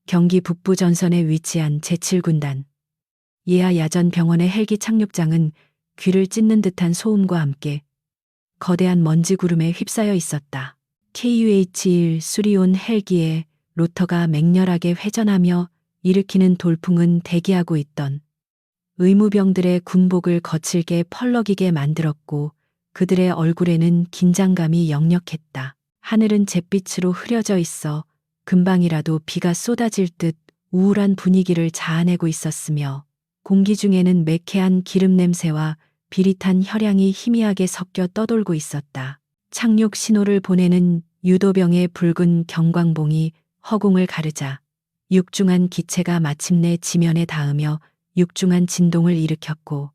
경기 북부 전선에 위치한 제7군단 예하 야전 병원의 헬기 착륙장은 귀를 찢는 듯한 소음과 함께 거대한 먼지 구름에 휩싸여 있었다. KUH-1 수리온 헬기의 로터가 맹렬하게 회전하며 일으키는 돌풍은 대기하고 있던 의무병들의 군복을 거칠게 펄럭이게 만들었고 그들의 얼굴에는 긴장감이 역력했다. 하늘은 잿빛으로 흐려져 있어 금방이라도 비가 쏟아질 듯 우울한 분위기를 자아내고 있었으며 공기 중에는 매캐한 기름 냄새와 비릿한 혈향이 희미하게 섞여 떠돌고 있었다. 착륙 신호를 보내는 유도병의 붉은 경광봉이 허공을 가르자 육중한 기체가 마침내 지면에 닿으며 육중한 진동을 일으켰고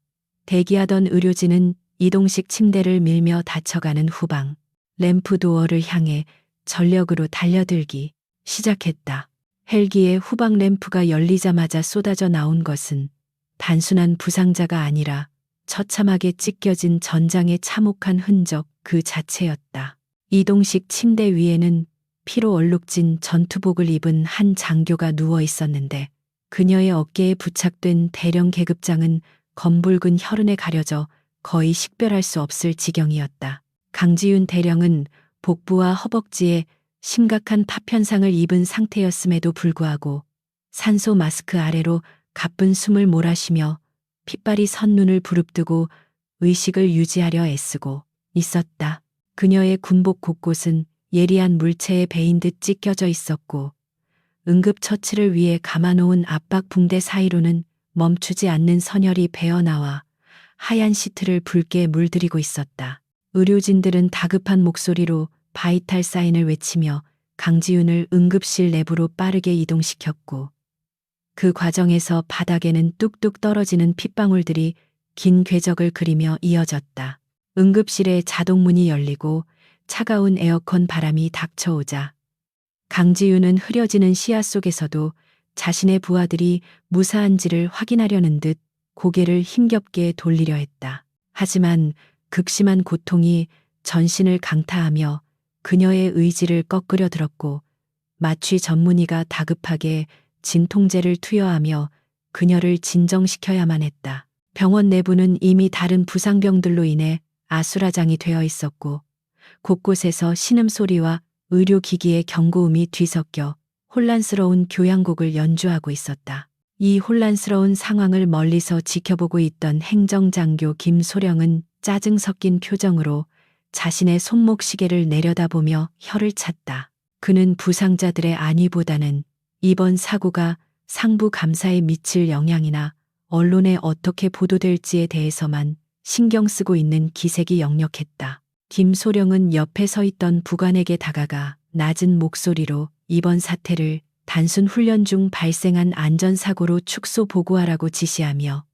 대기하던 의료진은 이동식 침대를 밀며 닫혀가는 후방 램프 도어를 향해 전력으로 달려들기 시작했다. 헬기의 후방 램프가 열리자마자 쏟아져 나온 것은 단순한 부상자가 아니라 처참하게 찢겨진 전장의 참혹한 흔적 그 자체였다. 이동식 침대 위에는 피로 얼룩진 전투복을 입은 한 장교가 누워 있었는데 그녀의 어깨에 부착된 대령 계급장은 검붉은 혈흔에 가려져 거의 식별할 수 없을 지경이었다. 강지윤 대령은 복부와 허벅지에 심각한 파편상을 입은 상태였음에도 불구하고 산소 마스크 아래로 가쁜 숨을 몰아쉬며 핏발이 선 눈을 부릅뜨고 의식을 유지하려 애쓰고 있었다. 그녀의 군복 곳곳은 예리한 물체에 베인 듯 찢겨져 있었고 응급처치를 위해 감아놓은 압박 붕대 사이로는 멈추지 않는 선혈이 배어나와 하얀 시트를 붉게 물들이고 있었다. 의료진들은 다급한 목소리로 바이탈 사인을 외치며 강지윤을 응급실 내부로 빠르게 이동시켰고 그 과정에서 바닥에는 뚝뚝 떨어지는 핏방울들이 긴 궤적을 그리며 이어졌다. 응급실의 자동문이 열리고 차가운 에어컨 바람이 닥쳐오자 강지윤은 흐려지는 시야 속에서도 자신의 부하들이 무사한지를 확인하려는 듯 고개를 힘겹게 돌리려 했다. 하지만 극심한 고통이 전신을 강타하며 그녀의 의지를 꺾으려 들었고 마취 전문의가 다급하게 진통제를 투여하며 그녀를 진정시켜야만 했다. 병원 내부는 이미 다른 부상병들로 인해 아수라장이 되어 있었고 곳곳에서 신음소리와 의료기기의 경고음이 뒤섞여 혼란스러운 교향곡을 연주하고 있었다. 이 혼란스러운 상황을 멀리서 지켜보고 있던 행정장교 김소령은 짜증 섞인 표정으로 자신의 손목시계를 내려다보며 혀를 찼다. 그는 부상자들의 안위보다는 이번 사고가 상부 감사에 미칠 영향이나 언론에 어떻게 보도될지에 대해서만 신경 쓰고 있는 기색이 역력했다. 김소령은 옆에 서 있던 부관에게 다가가 낮은 목소리로 이번 사태를 단순 훈련 중 발생한 안전사고로 축소 보고하라고 지시하며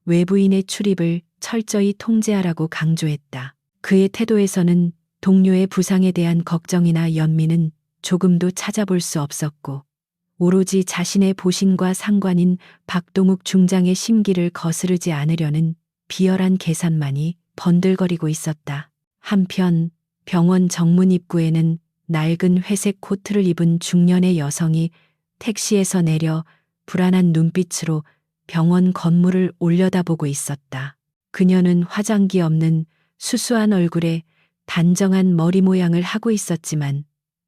외부인의 출입을 철저히 통제하라고 강조했다. 그의 태도에서는 동료의 부상에 대한 걱정이나 연민은 조금도 찾아볼 수 없었고 오로지 자신의 보신과 상관인 박동욱 중장의 심기를 거스르지 않으려는 비열한 계산만이 번들거리고 있었다. 한편 병원 정문 입구에는 낡은 회색 코트를 입은 중년의 여성이 택시에서 내려 불안한 눈빛으로 병원 건물을 올려다보고 있었다. 그녀는 화장기 없는 수수한 얼굴에 단정한 머리 모양을 하고 있었지만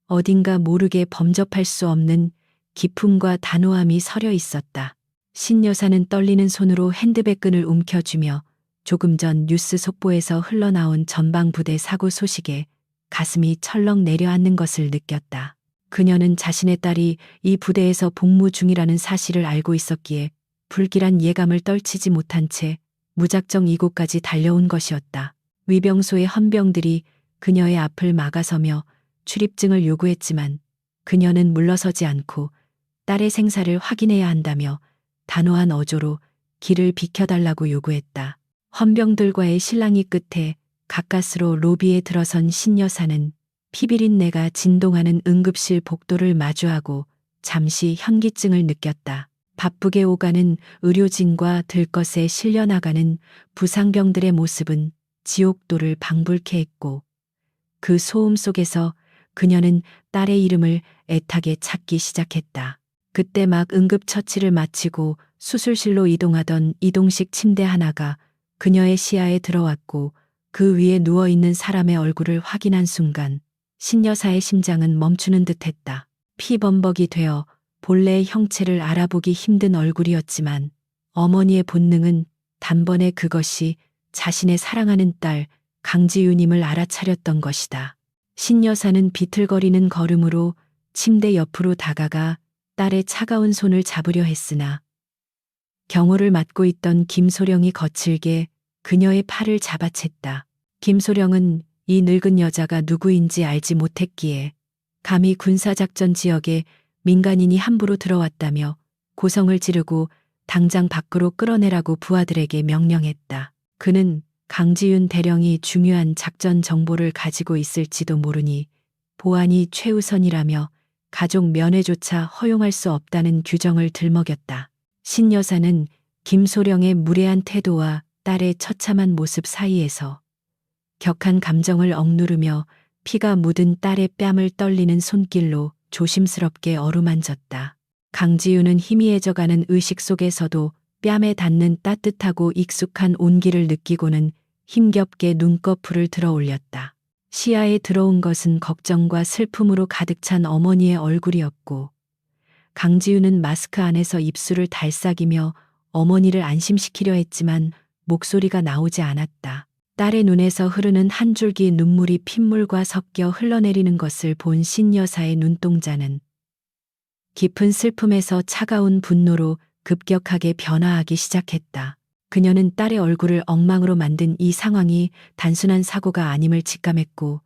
어딘가 모르게 범접할 수 없는 기품과 단호함이 서려 있었다. 신 여사는 떨리는 손으로 핸드백끈을 움켜쥐며 조금 전 뉴스 속보에서 흘러나온 전방부대 사고 소식에 가슴이 철렁 내려앉는 것을 느꼈다. 그녀는 자신의 딸이 이 부대에서 복무 중이라는 사실을 알고 있었기에 불길한 예감을 떨치지 못한 채 무작정 이곳까지 달려온 것이었다. 위병소의 헌병들이 그녀의 앞을 막아서며 출입증을 요구했지만 그녀는 물러서지 않고 딸의 생사를 확인해야 한다며 단호한 어조로 길을 비켜달라고 요구했다. 헌병들과의 실랑이 끝에 가까스로 로비에 들어선 신여사는 피비린내가 진동하는 응급실 복도를 마주하고 잠시 현기증을 느꼈다. 바쁘게 오가는 의료진과 들것에 실려나가는 부상병들의 모습은 지옥도를 방불케 했고 그 소음 속에서 그녀는 딸의 이름을 애타게 찾기 시작했다. 그때 막 응급처치를 마치고 수술실로 이동하던 이동식 침대 하나가 그녀의 시야에 들어왔고 그 위에 누워있는 사람의 얼굴을 확인한 순간 신여사의 심장은 멈추는 듯했다. 피범벅이 되어 본래의 형체를 알아보기 힘든 얼굴이었지만 어머니의 본능은 단번에 그것이 자신의 사랑하는 딸 강지윤임을 알아차렸던 것이다. 신여사는 비틀거리는 걸음으로 침대 옆으로 다가가 딸의 차가운 손을 잡으려 했으나 경호를 맡고 있던 김소령이 거칠게 그녀의 팔을 잡아챘다. 김소령은 이 늙은 여자가 누구인지 알지 못했기에 감히 군사작전 지역에 민간인이 함부로 들어왔다며 고성을 지르고 당장 밖으로 끌어내라고 부하들에게 명령했다. 그는 강지윤 대령이 중요한 작전 정보를 가지고 있을지도 모르니 보안이 최우선이라며 가족 면회조차 허용할 수 없다는 규정을 들먹였다. 신여사는 김소령의 무례한 태도와 딸의 처참한 모습 사이에서 격한 감정을 억누르며 피가 묻은 딸의 뺨을 떨리는 손길로 조심스럽게 어루만졌다. 강지윤은 희미해져가는 의식 속에서도 뺨에 닿는 따뜻하고 익숙한 온기를 느끼고는 힘겹게 눈꺼풀을 들어 올렸다. 시야에 들어온 것은 걱정과 슬픔으로 가득 찬 어머니의 얼굴이었고 강지윤은 마스크 안에서 입술을 달싹이며 어머니를 안심시키려 했지만 목소리가 나오지 않았다. 딸의 눈에서 흐르는 한 줄기 눈물이 핏물과 섞여 흘러내리는 것을 본 신여사의 눈동자는 깊은 슬픔에서 차가운 분노로 급격하게 변화하기 시작했다. 그녀는 딸의 얼굴을 엉망으로 만든 이 상황이 단순한 사고가 아님을 직감했고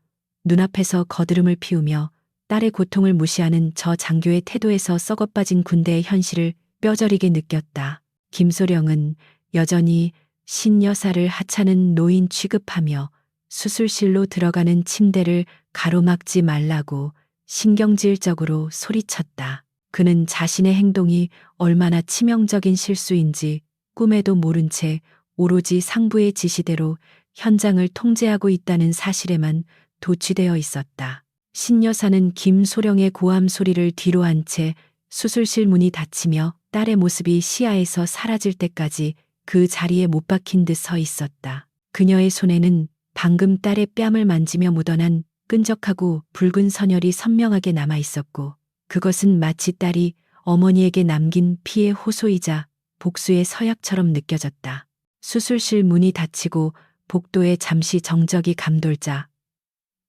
눈앞에서 거드름을 피우며 딸의 고통을 무시하는 저 장교의 태도에서 썩어빠진 군대의 현실을 뼈저리게 느꼈다. 김소령은 여전히 신여사를 하찮은 노인 취급하며 수술실로 들어가는 침대를 가로막지 말라고 신경질적으로 소리쳤다. 그는 자신의 행동이 얼마나 치명적인 실수인지 꿈에도 모른 채 오로지 상부의 지시대로 현장을 통제하고 있다는 사실에만 도취되어 있었다. 신여사는 김소령의 고함 소리를 뒤로 한 채 수술실 문이 닫히며 딸의 모습이 시야에서 사라질 때까지 그 자리에 못 박힌 듯 서 있었다. 그녀의 손에는 방금 딸의 뺨을 만지며 묻어난 끈적하고 붉은 선혈이 선명하게 남아 있었고 그것은 마치 딸이 어머니에게 남긴 피의 호소이자 복수의 서약처럼 느껴졌다. 수술실 문이 닫히고 복도에 잠시 정적이 감돌자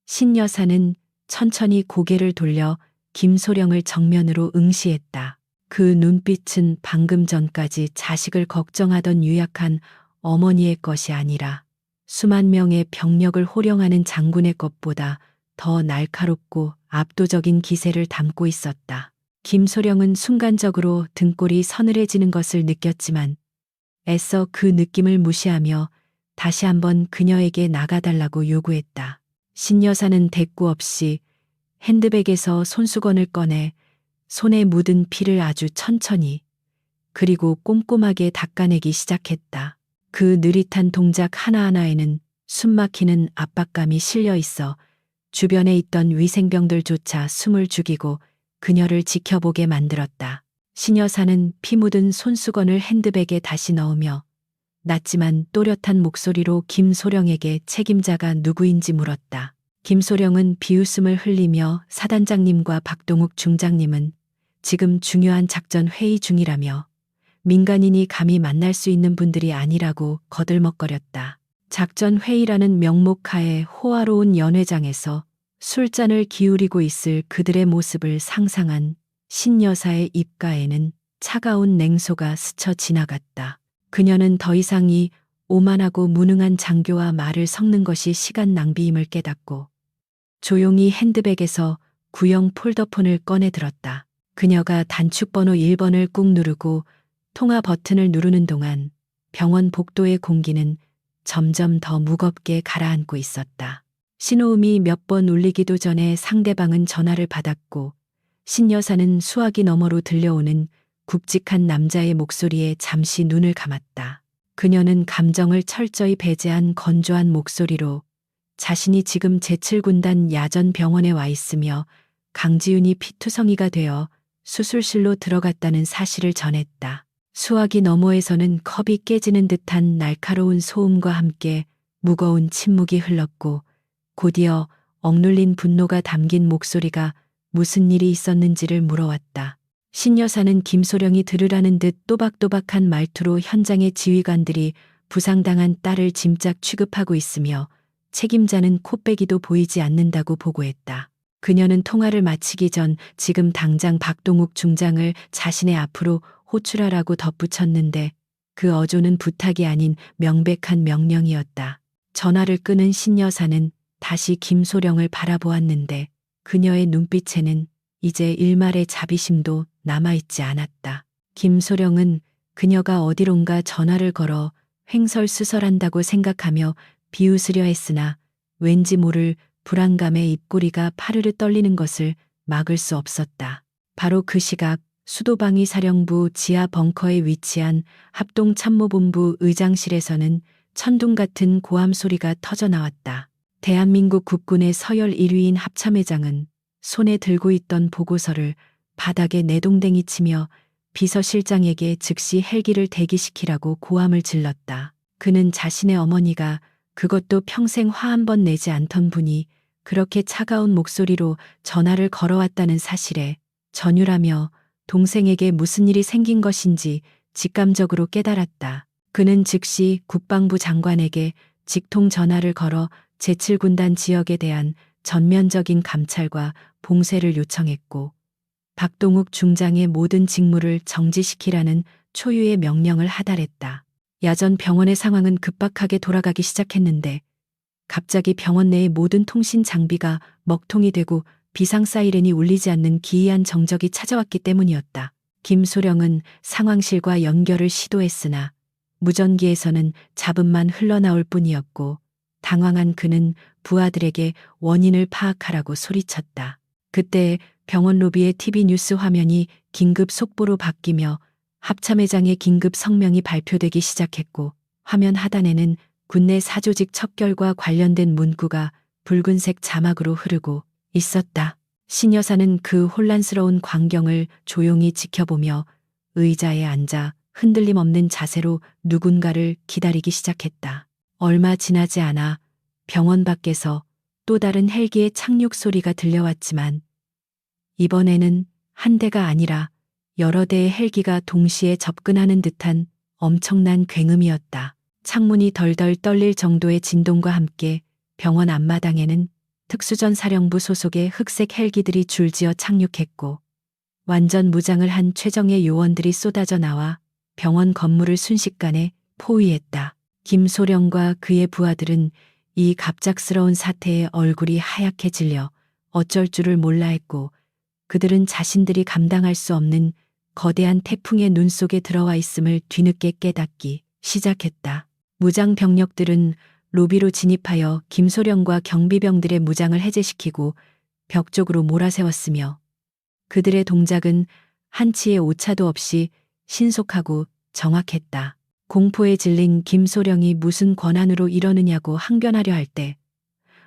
신여사는 천천히 고개를 돌려 김소령을 정면으로 응시했다. 그 눈빛은 방금 전까지 자식을 걱정하던 유약한 어머니의 것이 아니라 수만 명의 병력을 호령하는 장군의 것보다 더 날카롭고 압도적인 기세를 담고 있었다. 김소령은 순간적으로 등골이 서늘해지는 것을 느꼈지만 애써 그 느낌을 무시하며 다시 한번 그녀에게 나가달라고 요구했다. 신여사는 대꾸 없이 핸드백에서 손수건을 꺼내 손에 묻은 피를 아주 천천히 그리고 꼼꼼하게 닦아내기 시작했다. 그 느릿한 동작 하나하나에는 숨막히는 압박감이 실려 있어 주변에 있던 위생병들조차 숨을 죽이고 그녀를 지켜보게 만들었다. 신여사는 피 묻은 손수건을 핸드백에 다시 넣으며 낮지만 또렷한 목소리로 김소령에게 책임자가 누구인지 물었다. 김소령은 비웃음을 흘리며 사단장님과 박동욱 중장님은 지금 중요한 작전 회의 중이라며 민간인이 감히 만날 수 있는 분들이 아니라고 거들먹거렸다. 작전 회의라는 명목하에 호화로운 연회장에서 술잔을 기울이고 있을 그들의 모습을 상상한 신여사의 입가에는 차가운 냉소가 스쳐 지나갔다. 그녀는 더 이상 이 오만하고 무능한 장교와 말을 섞는 것이 시간 낭비임을 깨닫고 조용히 핸드백에서 구형 폴더폰을 꺼내 들었다. 그녀가 단축번호 1번을 꾹 누르고 통화 버튼을 누르는 동안 병원 복도의 공기는 점점 더 무겁게 가라앉고 있었다. 신호음이 몇 번 울리기도 전에 상대방은 전화를 받았고 신여사는 수화기 너머로 들려오는 굵직한 남자의 목소리에 잠시 눈을 감았다. 그녀는 감정을 철저히 배제한 건조한 목소리로 자신이 지금 제7군단 야전 병원에 와 있으며 강지윤이 피투성이가 되어 수술실로 들어갔다는 사실을 전했다. 수화기 너머에서는 컵이 깨지는 듯한 날카로운 소음과 함께 무거운 침묵이 흘렀고 곧이어 억눌린 분노가 담긴 목소리가 무슨 일이 있었는지를 물어왔다. 신여사는 김소령이 들으라는 듯 또박또박한 말투로 현장의 지휘관들이 부상당한 딸을 짐작 취급하고 있으며 책임자는 코빼기도 보이지 않는다고 보고했다. 그녀는 통화를 마치기 전 지금 당장 박동욱 중장을 자신의 앞으로 호출하라고 덧붙였는데 그 어조는 부탁이 아닌 명백한 명령이었다. 전화를 끊은 신여사는 다시 김소령을 바라보았는데 그녀의 눈빛에는 이제 일말의 자비심도 남아있지 않았다. 김소령은 그녀가 어디론가 전화를 걸어 횡설수설한다고 생각하며 비웃으려 했으나 왠지 모를 불안감에 입꼬리가 파르르 떨리는 것을 막을 수 없었다. 바로 그 시각 수도방위 사령부 지하 벙커에 위치한 합동참모본부 의장실에서는 천둥 같은 고함 소리가 터져 나왔다. 대한민국 국군의 서열 1위인 합참회장은 손에 들고 있던 보고서를 바닥에 내동댕이 치며 비서실장에게 즉시 헬기를 대기시키라고 고함을 질렀다. 그는 자신의 어머니가 그것도 평생 화 한 번 내지 않던 분이 그렇게 차가운 목소리로 전화를 걸어왔다는 사실에 전율하며 동생에게 무슨 일이 생긴 것인지 직감적으로 깨달았다. 그는 즉시 국방부 장관에게 직통 전화를 걸어 제7군단 지역에 대한 전면적인 감찰과 봉쇄를 요청했고 박동욱 중장의 모든 직무를 정지시키라는 초유의 명령을 하달했다. 야전 병원의 상황은 급박하게 돌아가기 시작했는데 갑자기 병원 내의 모든 통신 장비가 먹통이 되고 비상 사이렌이 울리지 않는 기이한 정적이 찾아왔기 때문이었다. 김소령은 상황실과 연결을 시도했으나 무전기에서는 잡음만 흘러나올 뿐이었고 당황한 그는 부하들에게 원인을 파악하라고 소리쳤다. 그때 병원 로비의 TV 뉴스 화면이 긴급 속보로 바뀌며 합참회장의 긴급 성명이 발표되기 시작했고 화면 하단에는 군내 사조직 척결과 관련된 문구가 붉은색 자막으로 흐르고 있었다. 신여사는 그 혼란스러운 광경을 조용히 지켜보며 의자에 앉아 흔들림 없는 자세로 누군가를 기다리기 시작했다. 얼마 지나지 않아 병원 밖에서 또 다른 헬기의 착륙 소리가 들려왔지만 이번에는 한 대가 아니라 여러 대의 헬기가 동시에 접근하는 듯한 엄청난 굉음이었다. 창문이 덜덜 떨릴 정도의 진동과 함께 병원 앞마당에는 특수전 사령부 소속의 흑색 헬기들이 줄지어 착륙했고 완전 무장을 한 최정예 요원들이 쏟아져 나와 병원 건물을 순식간에 포위했다. 김소령과 그의 부하들은 이 갑작스러운 사태에 얼굴이 하얗게 질려 어쩔 줄을 몰라 했고 그들은 자신들이 감당할 수 없는 거대한 태풍의 눈 속에 들어와 있음을 뒤늦게 깨닫기 시작했다. 무장 병력들은 로비로 진입하여 김소령과 경비병들의 무장을 해제시키고 벽 쪽으로 몰아세웠으며 그들의 동작은 한치의 오차도 없이 신속하고 정확했다. 공포에 질린 김소령이 무슨 권한으로 이러느냐고 항변하려 할 때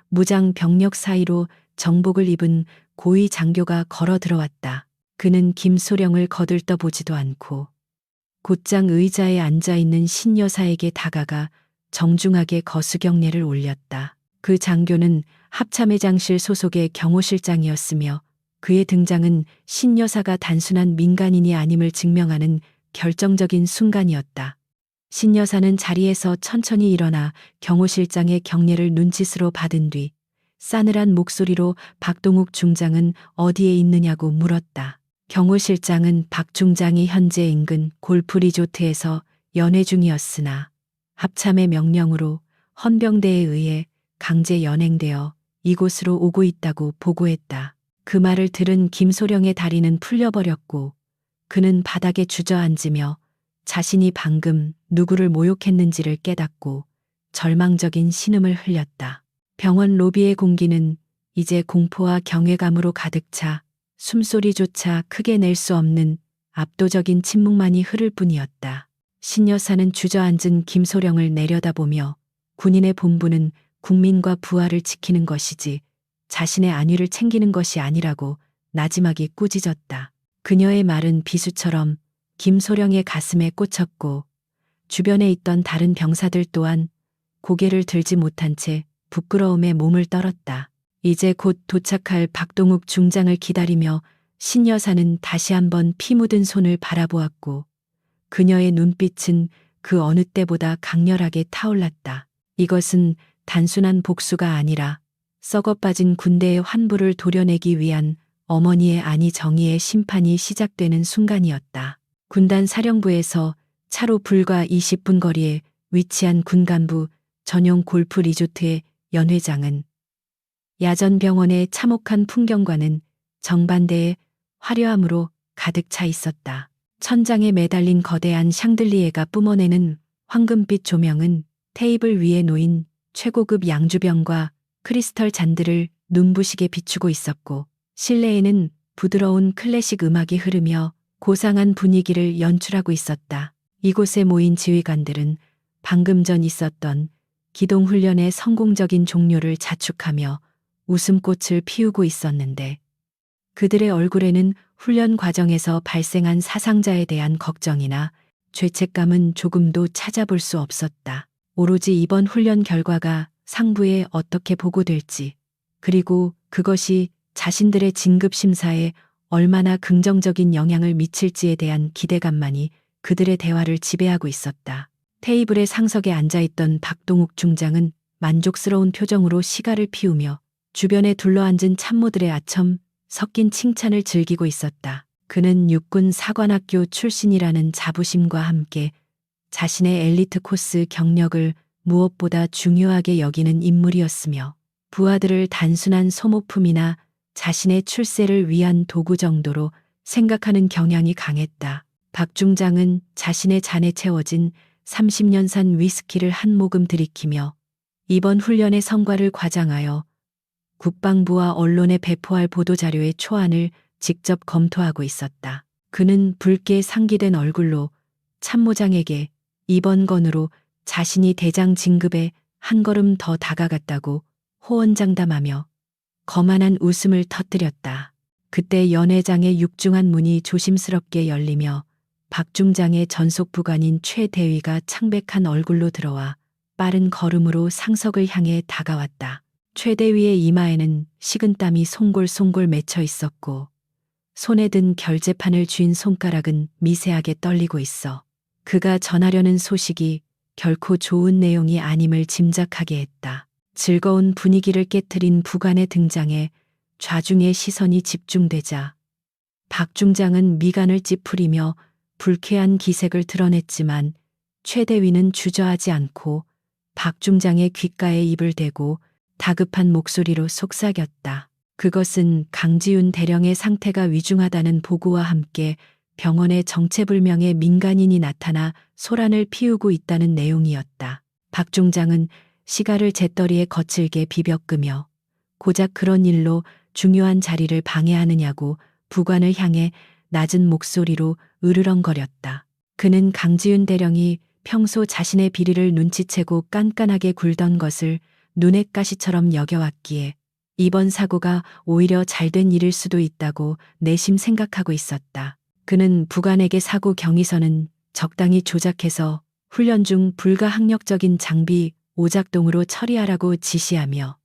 무장 병력 사이로 정복을 입은 고위 장교가 걸어 들어왔다. 그는 김소령을 거들떠보지도 않고 곧장 의자에 앉아있는 신여사에게 다가가 정중하게 거수경례를 올렸다. 그 장교는 합참회장실 소속의 경호실장이었으며 그의 등장은 신여사가 단순한 민간인이 아님을 증명하는 결정적인 순간이었다. 신여사는 자리에서 천천히 일어나 경호실장의 경례를 눈짓으로 받은 뒤 싸늘한 목소리로 박동욱 중장은 어디에 있느냐고 물었다. 경호실장은 박 중장이 현재 인근 골프 리조트에서 연회 중이었으나 합참의 명령으로 헌병대에 의해 강제 연행되어 이곳으로 오고 있다고 보고했다. 그 말을 들은 김소령의 다리는 풀려버렸고 그는 바닥에 주저앉으며 자신이 방금 누구를 모욕했는지를 깨닫고 절망적인 신음을 흘렸다. 병원 로비의 공기는 이제 공포와 경외감으로 가득 차 숨소리조차 크게 낼 수 없는 압도적인 침묵만이 흐를 뿐이었다. 신여사는 주저앉은 김소령을 내려다보며 군인의 본분은 국민과 부하를 지키는 것이지 자신의 안위를 챙기는 것이 아니라고 나지막이 꾸짖었다. 그녀의 말은 비수처럼 김소령의 가슴에 꽂혔고 주변에 있던 다른 병사들 또한 고개를 들지 못한 채 부끄러움에 몸을 떨었다. 이제 곧 도착할 박동욱 중장을 기다리며 신 여사는 다시 한번 피 묻은 손을 바라보았고 그녀의 눈빛은 그 어느 때보다 강렬하게 타올랐다. 이것은 단순한 복수가 아니라 썩어빠진 군대의 환부를 도려내기 위한 어머니의 아니 정의의 심판이 시작되는 순간이었다. 군단 사령부에서 차로 불과 20분 거리에 위치한 군간부 전용 골프 리조트의 연 회장은 야전 병원의 참혹한 풍경과는 정반대의 화려함으로 가득 차 있었다. 천장에 매달린 거대한 샹들리에가 뿜어내는 황금빛 조명은 테이블 위에 놓인 최고급 양주병과 크리스털 잔들을 눈부시게 비추고 있었고 실내에는 부드러운 클래식 음악이 흐르며 고상한 분위기를 연출하고 있었다. 이곳에 모인 지휘관들은 방금 전 있었던 기동훈련의 성공적인 종료를 자축하며 웃음꽃을 피우고 있었는데 그들의 얼굴에는 훈련 과정에서 발생한 사상자에 대한 걱정이나 죄책감은 조금도 찾아볼 수 없었다. 오로지 이번 훈련 결과가 상부에 어떻게 보고될지, 그리고 그것이 자신들의 진급 심사에 얼마나 긍정적인 영향을 미칠지에 대한 기대감만이 그들의 대화를 지배하고 있었다. 테이블의 상석에 앉아있던 박동욱 중장은 만족스러운 표정으로 시가를 피우며 주변에 둘러앉은 참모들의 아첨 섞인 칭찬을 즐기고 있었다. 그는 육군 사관학교 출신이라는 자부심과 함께 자신의 엘리트 코스 경력을 무엇보다 중요하게 여기는 인물이었으며 부하들을 단순한 소모품이나 자신의 출세를 위한 도구 정도로 생각하는 경향이 강했다. 박 중장은 자신의 잔에 채워진 30년산 위스키를 한 모금 들이키며 이번 훈련의 성과를 과장하여 국방부와 언론에 배포할 보도자료의 초안을 직접 검토하고 있었다. 그는 붉게 상기된 얼굴로 참모장에게 이번 건으로 자신이 대장 진급에 한 걸음 더 다가갔다고 호언장담하며 거만한 웃음을 터뜨렸다. 그때 연 회장의 육중한 문이 조심스럽게 열리며 박 중장의 전속 부관인 최 대위가 창백한 얼굴로 들어와 빠른 걸음으로 상석을 향해 다가왔다. 최 대위의 이마에는 식은땀이 송골송골 맺혀 있었고 손에 든 결제판을 쥔 손가락은 미세하게 떨리고 있어 그가 전하려는 소식이 결코 좋은 내용이 아님을 짐작하게 했다. 즐거운 분위기를 깨트린 부관의 등장에 좌중의 시선이 집중되자 박 중장은 미간을 찌푸리며 불쾌한 기색을 드러냈지만 최 대위는 주저하지 않고 박 중장의 귓가에 입을 대고 다급한 목소리로 속삭였다. 그것은 강지훈 대령의 상태가 위중하다는 보고와 함께 병원에 정체불명의 민간인이 나타나 소란을 피우고 있다는 내용이었다. 박 중장은 시가를 재떨이에 거칠게 비벼끄며 고작 그런 일로 중요한 자리를 방해하느냐고 부관을 향해 낮은 목소리로 으르렁거렸다. 그는 강지훈 대령이 평소 자신의 비리를 눈치채고 깐깐하게 굴던 것을 눈엣 가시처럼 여겨왔기에 이번 사고가 오히려 잘된 일일 수도 있다고 내심 생각하고 있었다. 그는 부관에게 사고 경위서는 적당히 조작해서 훈련 중 불가항력적인 장비 오작동으로 처리하라고 지시하며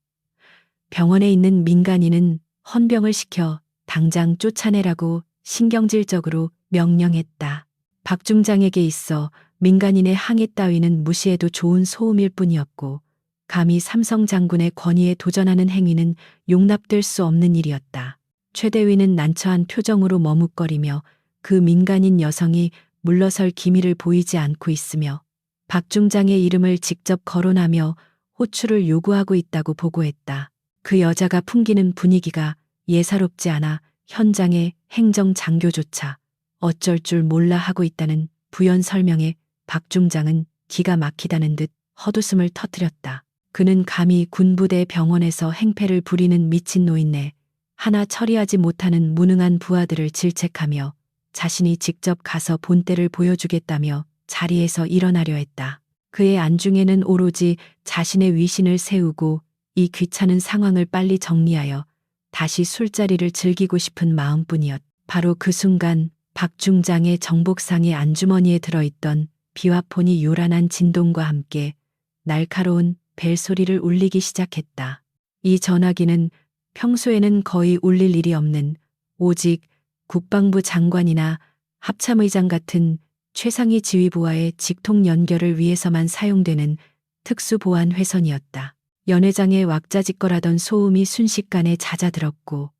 병원에 있는 민간인은 헌병을 시켜 당장 쫓아내라고 신경질적으로 명령했다. 박 중장에게 있어 민간인의 항해 따위는 무시해도 좋은 소음일 뿐이었고 감히 삼성 장군의 권위에 도전하는 행위는 용납될 수 없는 일이었다. 최 대위는 난처한 표정으로 머뭇거리며 그 민간인 여성이 물러설 기미를 보이지 않고 있으며 박 중장의 이름을 직접 거론하며 호출을 요구하고 있다고 보고했다. 그 여자가 풍기는 분위기가 예사롭지 않아 현장의 행정장교조차 어쩔 줄 몰라 하고 있다는 부연 설명에 박 중장은 기가 막히다는 듯 헛웃음을 터뜨렸다. 그는 감히 군부대 병원에서 행패를 부리는 미친 노인네 하나 처리하지 못하는 무능한 부하들을 질책하며 자신이 직접 가서 본때를 보여주겠다며 자리에서 일어나려 했다. 그의 안중에는 오로지 자신의 위신을 세우고 이 귀찮은 상황을 빨리 정리하여 다시 술자리를 즐기고 싶은 마음뿐이었다. 바로 그 순간 박 중장의 정복상의 안주머니에 들어있던 비와폰이 요란한 진동과 함께 날카로운 벨소리를 울리기 시작했다. 이 전화기는 평소에는 거의 울릴 일이 없는, 오직 국방부 장관이나 합참의장 같은 최상위 지휘부와의 직통 연결을 위해서만 사용되는 특수보안 회선이었다. 연회장에 왁자지껄하던 소음이 순식간에 잦아들었고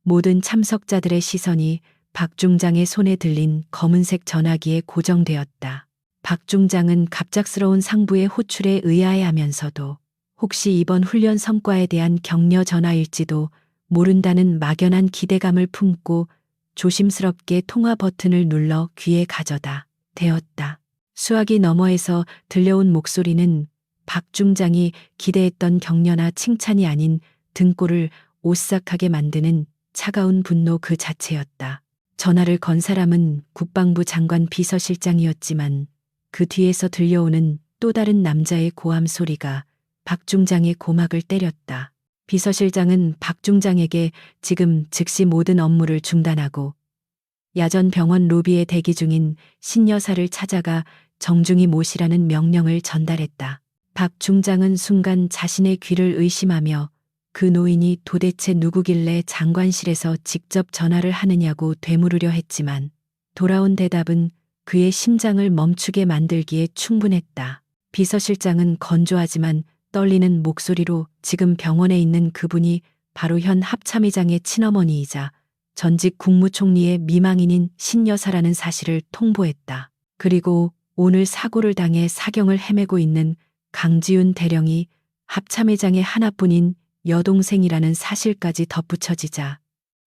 모든 참석자들의 시선이 박 중장의 손에 들린 검은색 전화기에 고정되었다. 박 중장은 갑작스러운 상부의 호출에 의아해하면서도 혹시 이번 훈련 성과에 대한 격려 전화일지도 모른다는 막연한 기대감을 품고 조심스럽게 통화 버튼을 눌러 귀에 가져다 대었다. 수화기 너머에서 들려온 목소리는 박 중장이 기대했던 격려나 칭찬이 아닌 등골을 오싹하게 만드는 차가운 분노 그 자체였다. 전화를 건 사람은 국방부 장관 비서실장이었지만 그 뒤에서 들려오는 또 다른 남자의 고함 소리가 박 중장의 고막을 때렸다. 비서실장은 박 중장에게 지금 즉시 모든 업무를 중단하고 야전 병원 로비에 대기 중인 신 여사를 찾아가 정중히 모시라는 명령을 전달했다. 박 중장은 순간 자신의 귀를 의심하며 그 노인이 도대체 누구길래 장관실에서 직접 전화를 하느냐고 되물으려 했지만 돌아온 대답은 그의 심장을 멈추게 만들기에 충분했다. 비서실장은 건조하지만 떨리는 목소리로 지금 병원에 있는 그분이 바로 현 합참의장의 친어머니이자 전직 국무총리의 미망인인 신여사라는 사실을 통보했다. 그리고 오늘 사고를 당해 사경을 헤매고 있는 강지훈 대령이 합참의장의 하나뿐인 여동생이라는 사실까지 덧붙여지자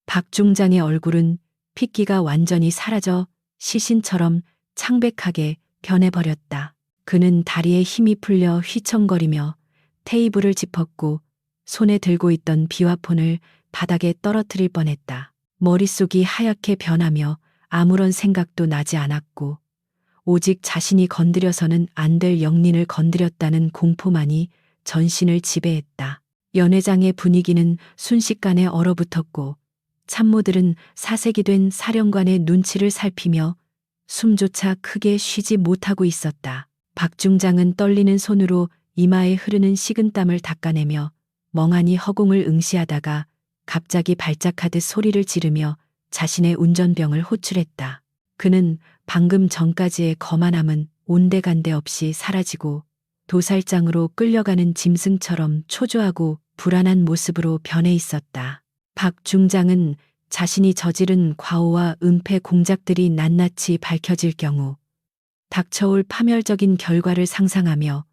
박 중장의 얼굴은 핏기가 완전히 사라져 시신처럼 창백하게 변해버렸다. 그는 다리에 힘이 풀려 휘청거리며 테이블을 짚었고 손에 들고 있던 비와폰을 바닥에 떨어뜨릴 뻔했다. 머릿속이 하얗게 변하며 아무런 생각도 나지 않았고 오직 자신이 건드려서는 안 될 영린을 건드렸다는 공포만이 전신을 지배했다. 연회장의 분위기는 순식간에 얼어붙었고 참모들은 사색이 된 사령관의 눈치를 살피며 숨조차 크게 쉬지 못하고 있었다. 박 중장은 떨리는 손으로 이마에 흐르는 식은땀을 닦아내며 멍하니 허공을 응시하다가 갑자기 발작하듯 소리를 지르며 자신의 운전병을 호출했다. 그는 방금 전까지의 거만함은 온데간데 없이 사라지고 도살장으로 끌려가는 짐승처럼 초조하고 불안한 모습으로 변해 있었다. 박 중장은 자신이 저지른 과오와 은폐 공작들이 낱낱이 밝혀질 경우 닥쳐올 파멸적인 결과를 상상하며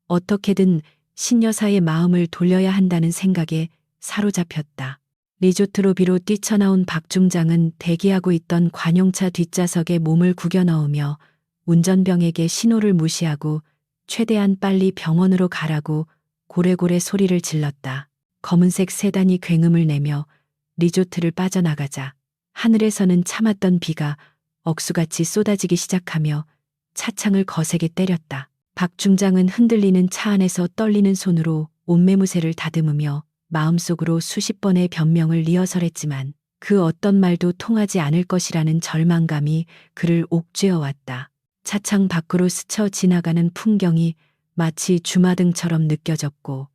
어떻게든 신여사의 마음을 돌려야 한다는 생각에 사로잡혔다. 리조트로비로 뛰쳐나온 박 중장은 대기하고 있던 관용차 뒷좌석에 몸을 구겨 넣으며 운전병에게 신호를 무시하고 최대한 빨리 병원으로 가라고 고래고래 소리를 질렀다. 검은색 세단이 굉음을 내며 리조트를 빠져나가자 하늘에서는 참았던 비가 억수같이 쏟아지기 시작하며 차창을 거세게 때렸다. 박 중장은 흔들리는 차 안에서 떨리는 손으로 옷매무새를 다듬으며 마음속으로 수십 번의 변명을 리허설했지만 그 어떤 말도 통하지 않을 것이라는 절망감이 그를 옥죄어 왔다. 차창 밖으로 스쳐 지나가는 풍경이 마치 주마등처럼 느껴졌고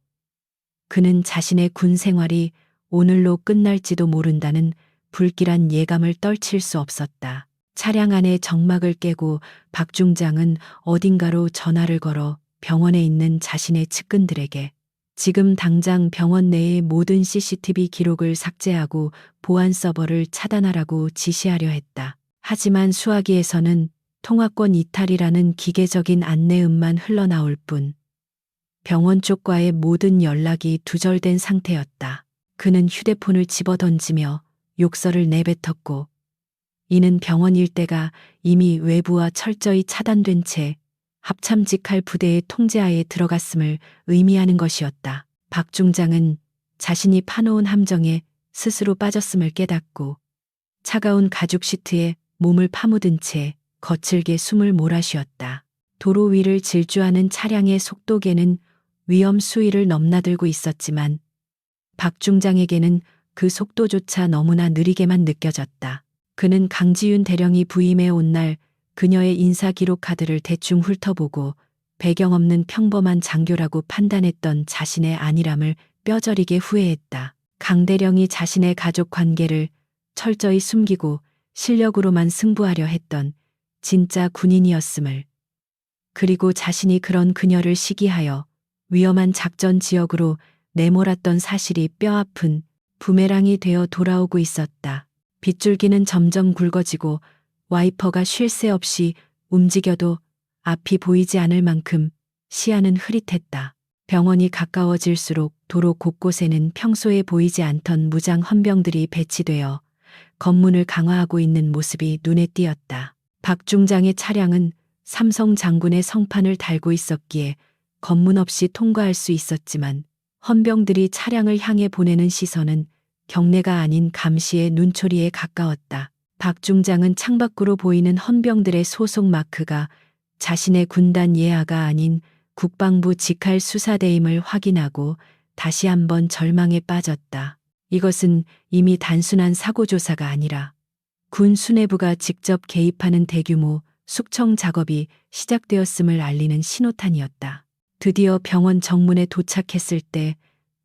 그는 자신의 군 생활이 오늘로 끝날지도 모른다는 불길한 예감을 떨칠 수 없었다. 차량 안의 정막을 깨고 박 중장은 어딘가로 전화를 걸어 병원에 있는 자신의 측근들에게 지금 당장 병원 내의 모든 CCTV 기록을 삭제하고 보안 서버를 차단하라고 지시하려 했다. 하지만 수화기에서는 통화권 이탈이라는 기계적인 안내음만 흘러나올 뿐 병원 쪽과의 모든 연락이 두절된 상태였다. 그는 휴대폰을 집어던지며 욕설을 내뱉었고 이는 병원 일대가 이미 외부와 철저히 차단된 채 합참 직할 부대의 통제하에 들어갔음을 의미하는 것이었다. 박 중장은 자신이 파놓은 함정에 스스로 빠졌음을 깨닫고 차가운 가죽 시트에 몸을 파묻은 채 거칠게 숨을 몰아쉬었다. 도로 위를 질주하는 차량의 속도계는 위험 수위를 넘나들고 있었지만 박 중장에게는 그 속도조차 너무나 느리게만 느껴졌다. 그는 강지윤 대령이 부임해 온 날 그녀의 인사 기록 카드를 대충 훑어보고 배경 없는 평범한 장교라고 판단했던 자신의 안일함을 뼈저리게 후회했다. 강 대령이 자신의 가족 관계를 철저히 숨기고 실력으로만 승부하려 했던 진짜 군인이었음을, 그리고 자신이 그런 그녀를 시기하여 위험한 작전 지역으로 내몰았던 사실이 뼈아픈 부메랑이 되어 돌아오고 있었다. 빗줄기는 점점 굵어지고 와이퍼가 쉴 새 없이 움직여도 앞이 보이지 않을 만큼 시야는 흐릿했다. 병원이 가까워질수록 도로 곳곳에는 평소에 보이지 않던 무장 헌병들이 배치되어 검문을 강화하고 있는 모습이 눈에 띄었다. 박 중장의 차량은 삼성 장군의 성판을 달고 있었기에 검문 없이 통과할 수 있었지만 헌병들이 차량을 향해 보내는 시선은 경례가 아닌 감시의 눈초리에 가까웠다. 박 중장은 창밖으로 보이는 헌병들의 소속 마크가 자신의 군단 예하가 아닌 국방부 직할 수사대임을 확인하고 다시 한번 절망에 빠졌다. 이것은 이미 단순한 사고조사가 아니라 군 수뇌부가 직접 개입하는 대규모 숙청 작업이 시작되었음을 알리는 신호탄이었다. 드디어 병원 정문에 도착했을 때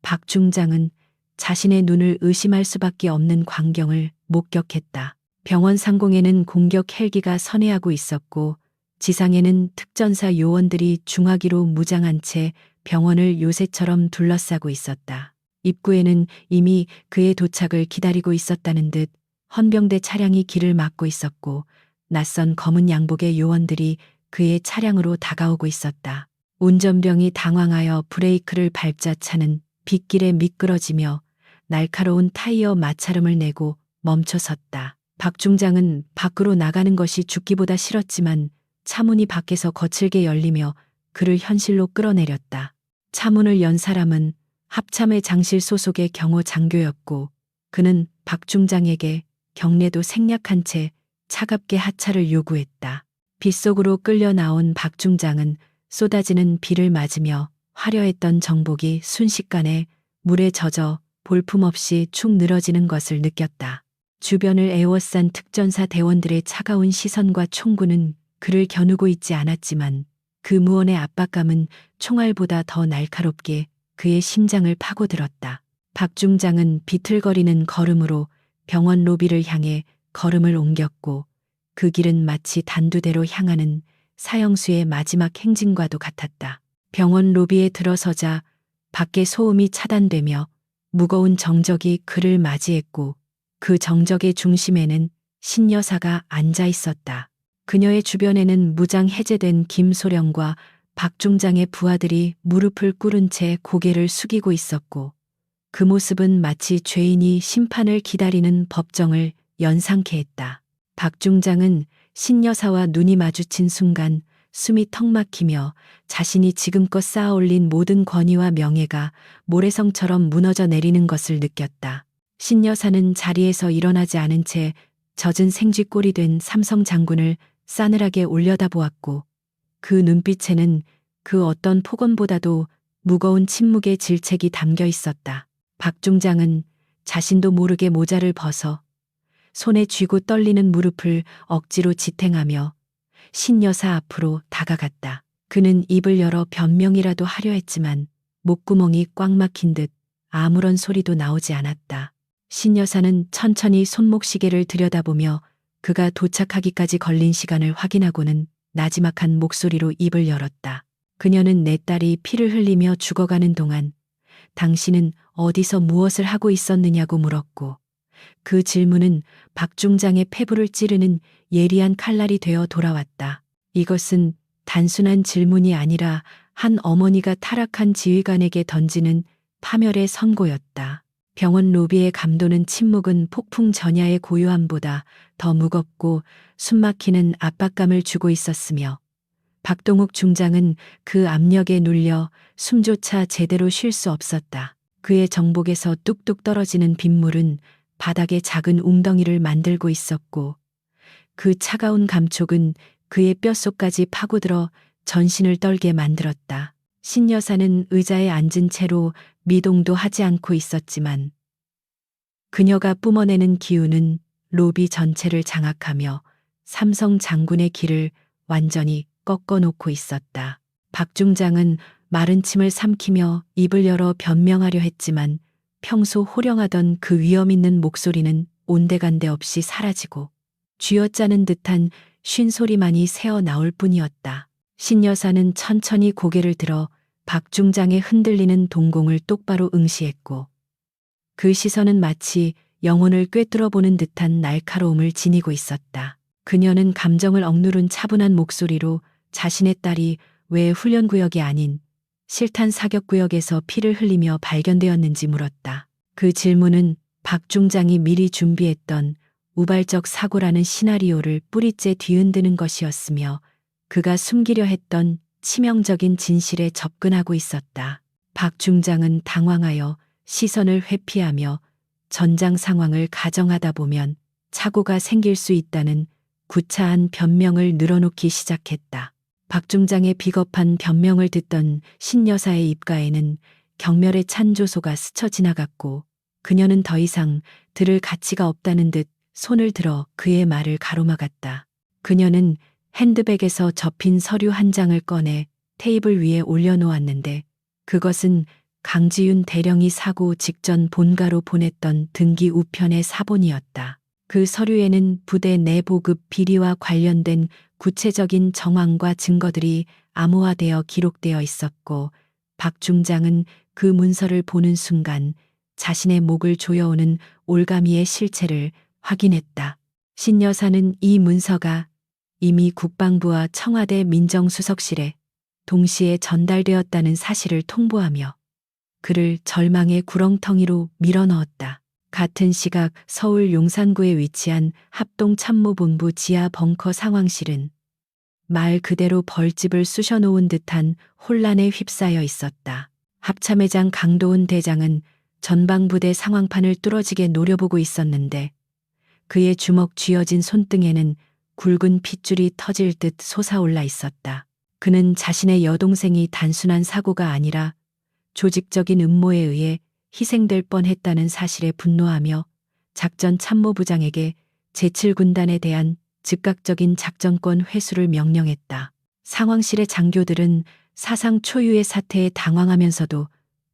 박 중장은 자신의 눈을 의심할 수밖에 없는 광경을 목격했다. 병원 상공에는 공격 헬기가 선회하고 있었고 지상에는 특전사 요원들이 중화기로 무장한 채 병원을 요새처럼 둘러싸고 있었다. 입구에는 이미 그의 도착을 기다리고 있었다는 듯 헌병대 차량이 길을 막고 있었고 낯선 검은 양복의 요원들이 그의 차량으로 다가오고 있었다. 운전병이 당황하여 브레이크를 밟자 차는 빗길에 미끄러지며 날카로운 타이어 마찰음을 내고 멈춰섰다. 박 중장은 밖으로 나가는 것이 죽기보다 싫었지만 차문이 밖에서 거칠게 열리며 그를 현실로 끌어내렸다. 차문을 연 사람은 합참의 장실 소속의 경호 장교였고 그는 박 중장에게 경례도 생략한 채 차갑게 하차를 요구했다. 빗속으로 끌려 나온 박 중장은 쏟아지는 비를 맞으며 화려했던 정복이 순식간에 물에 젖어 볼품없이 축 늘어지는 것을 느꼈다. 주변을 에워싼 특전사 대원들의 차가운 시선과 총구는 그를 겨누고 있지 않았지만 그 무언의 압박감은 총알보다 더 날카롭게 그의 심장을 파고들었다. 박 중장은 비틀거리는 걸음으로 병원 로비를 향해 걸음을 옮겼고 그 길은 마치 단두대로 향하는 사형수의 마지막 행진과도 같았다. 병원 로비에 들어서자 밖의 소음이 차단되며 무거운 정적이 그를 맞이했고 그 정적의 중심에는 신여사가 앉아 있었다. 그녀의 주변에는 무장 해제된 김소령과 박 중장의 부하들이 무릎을 꿇은 채 고개를 숙이고 있었고 그 모습은 마치 죄인이 심판을 기다리는 법정을 연상케 했다. 박 중장은 신여사와 눈이 마주친 순간 숨이 턱 막히며 자신이 지금껏 쌓아올린 모든 권위와 명예가 모래성처럼 무너져 내리는 것을 느꼈다. 신여사는 자리에서 일어나지 않은 채 젖은 생쥐꼴이 된 삼성 장군을 싸늘하게 올려다보았고 그 눈빛에는 그 어떤 폭언보다도 무거운 침묵의 질책이 담겨 있었다. 박 중장은 자신도 모르게 모자를 벗어 손에 쥐고 떨리는 무릎을 억지로 지탱하며 신여사 앞으로 다가갔다. 그는 입을 열어 변명이라도 하려 했지만 목구멍이 꽉 막힌 듯 아무런 소리도 나오지 않았다. 신여사는 천천히 손목시계를 들여다보며 그가 도착하기까지 걸린 시간을 확인하고는 나지막한 목소리로 입을 열었다. 그녀는 내 딸이 피를 흘리며 죽어가는 동안 당신은 어디서 무엇을 하고 있었느냐고 물었고 그 질문은 박 중장의 폐부를 찌르는 예리한 칼날이 되어 돌아왔다. 이것은 단순한 질문이 아니라 한 어머니가 타락한 지휘관에게 던지는 파멸의 선고였다. 병원 로비의 감도는 침묵은 폭풍 전야의 고요함보다 더 무겁고 숨막히는 압박감을 주고 있었으며 박동욱 중장은 그 압력에 눌려 숨조차 제대로 쉴 수 없었다. 그의 정복에서 뚝뚝 떨어지는 빗물은 바닥에 작은 웅덩이를 만들고 있었고 그 차가운 감촉은 그의 뼛속까지 파고들어 전신을 떨게 만들었다. 신여사는 의자에 앉은 채로 미동도 하지 않고 있었지만 그녀가 뿜어내는 기운은 로비 전체를 장악하며 삼성 장군의 길을 완전히 꺾어놓고 있었다. 박 중장은 마른 침을 삼키며 입을 열어 변명하려 했지만 평소 호령하던 그 위험 있는 목소리는 온데간데 없이 사라지고 쥐어짜는 듯한 쉰 소리만이 새어 나올 뿐이었다. 신여사는 천천히 고개를 들어 박 중장의 흔들리는 동공을 똑바로 응시했고 그 시선은 마치 영혼을 꿰뚫어 보는 듯한 날카로움을 지니고 있었다. 그녀는 감정을 억누른 차분한 목소리로 자신의 딸이 왜 훈련구역이 아닌 실탄 사격구역에서 피를 흘리며 발견되었는지 물었다. 그 질문은 박 중장이 미리 준비했던 우발적 사고라는 시나리오를 뿌리째 뒤흔드는 것이었으며 그가 숨기려 했던 치명적인 진실에 접근하고 있었다. 박 중장은 당황하여 시선을 회피하며 전장 상황을 가정하다 보면 착오가 생길 수 있다는 구차한 변명을 늘어놓기 시작했다. 박 중장의 비겁한 변명을 듣던 신여사의 입가에는 경멸의 찬조소가 스쳐 지나갔고 그녀는 더 이상 들을 가치가 없다는 듯 손을 들어 그의 말을 가로막았다. 그녀는 핸드백에서 접힌 서류 한 장을 꺼내 테이블 위에 올려놓았는데 그것은 강지윤 대령이 사고 직전 본가로 보냈던 등기 우편의 사본이었다. 그 서류에는 부대 내 보급 비리와 관련된 구체적인 정황과 증거들이 암호화되어 기록되어 있었고 박 중장은 그 문서를 보는 순간 자신의 목을 조여오는 올가미의 실체를 확인했다. 신여사는 이 문서가 이미 국방부와 청와대 민정수석실에 동시에 전달되었다는 사실을 통보하며 그를 절망의 구렁텅이로 밀어넣었다. 같은 시각 서울 용산구에 위치한 합동참모본부 지하 벙커 상황실은 말 그대로 벌집을 쑤셔놓은 듯한 혼란에 휩싸여 있었다. 합참의장 강도훈 대장은 전방부대 상황판을 뚫어지게 노려보고 있었는데 그의 주먹 쥐어진 손등에는 굵은 핏줄이 터질 듯 솟아올라 있었다. 그는 자신의 여동생이 단순한 사고가 아니라 조직적인 음모에 의해 희생될 뻔했다는 사실에 분노하며 작전 참모부장에게 제7군단에 대한 즉각적인 작전권 회수를 명령했다. 상황실의 장교들은 사상 초유의 사태에 당황하면서도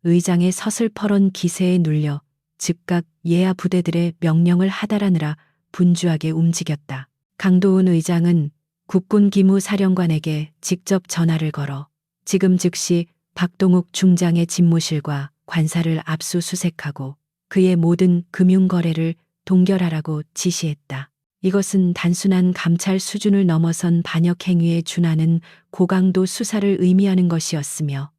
의장의 서슬퍼런 기세에 눌려 즉각 예하 부대들의 명령을 하달하느라 분주하게 움직였다. 강도훈 의장은 국군 기무사령관에게 직접 전화를 걸어 지금 즉시 박동욱 중장의 집무실과 관사를 압수수색하고 그의 모든 금융거래를 동결하라고 지시했다. 이것은 단순한 감찰 수준을 넘어선 반역 행위에 준하는 고강도 수사를 의미하는 것이었으며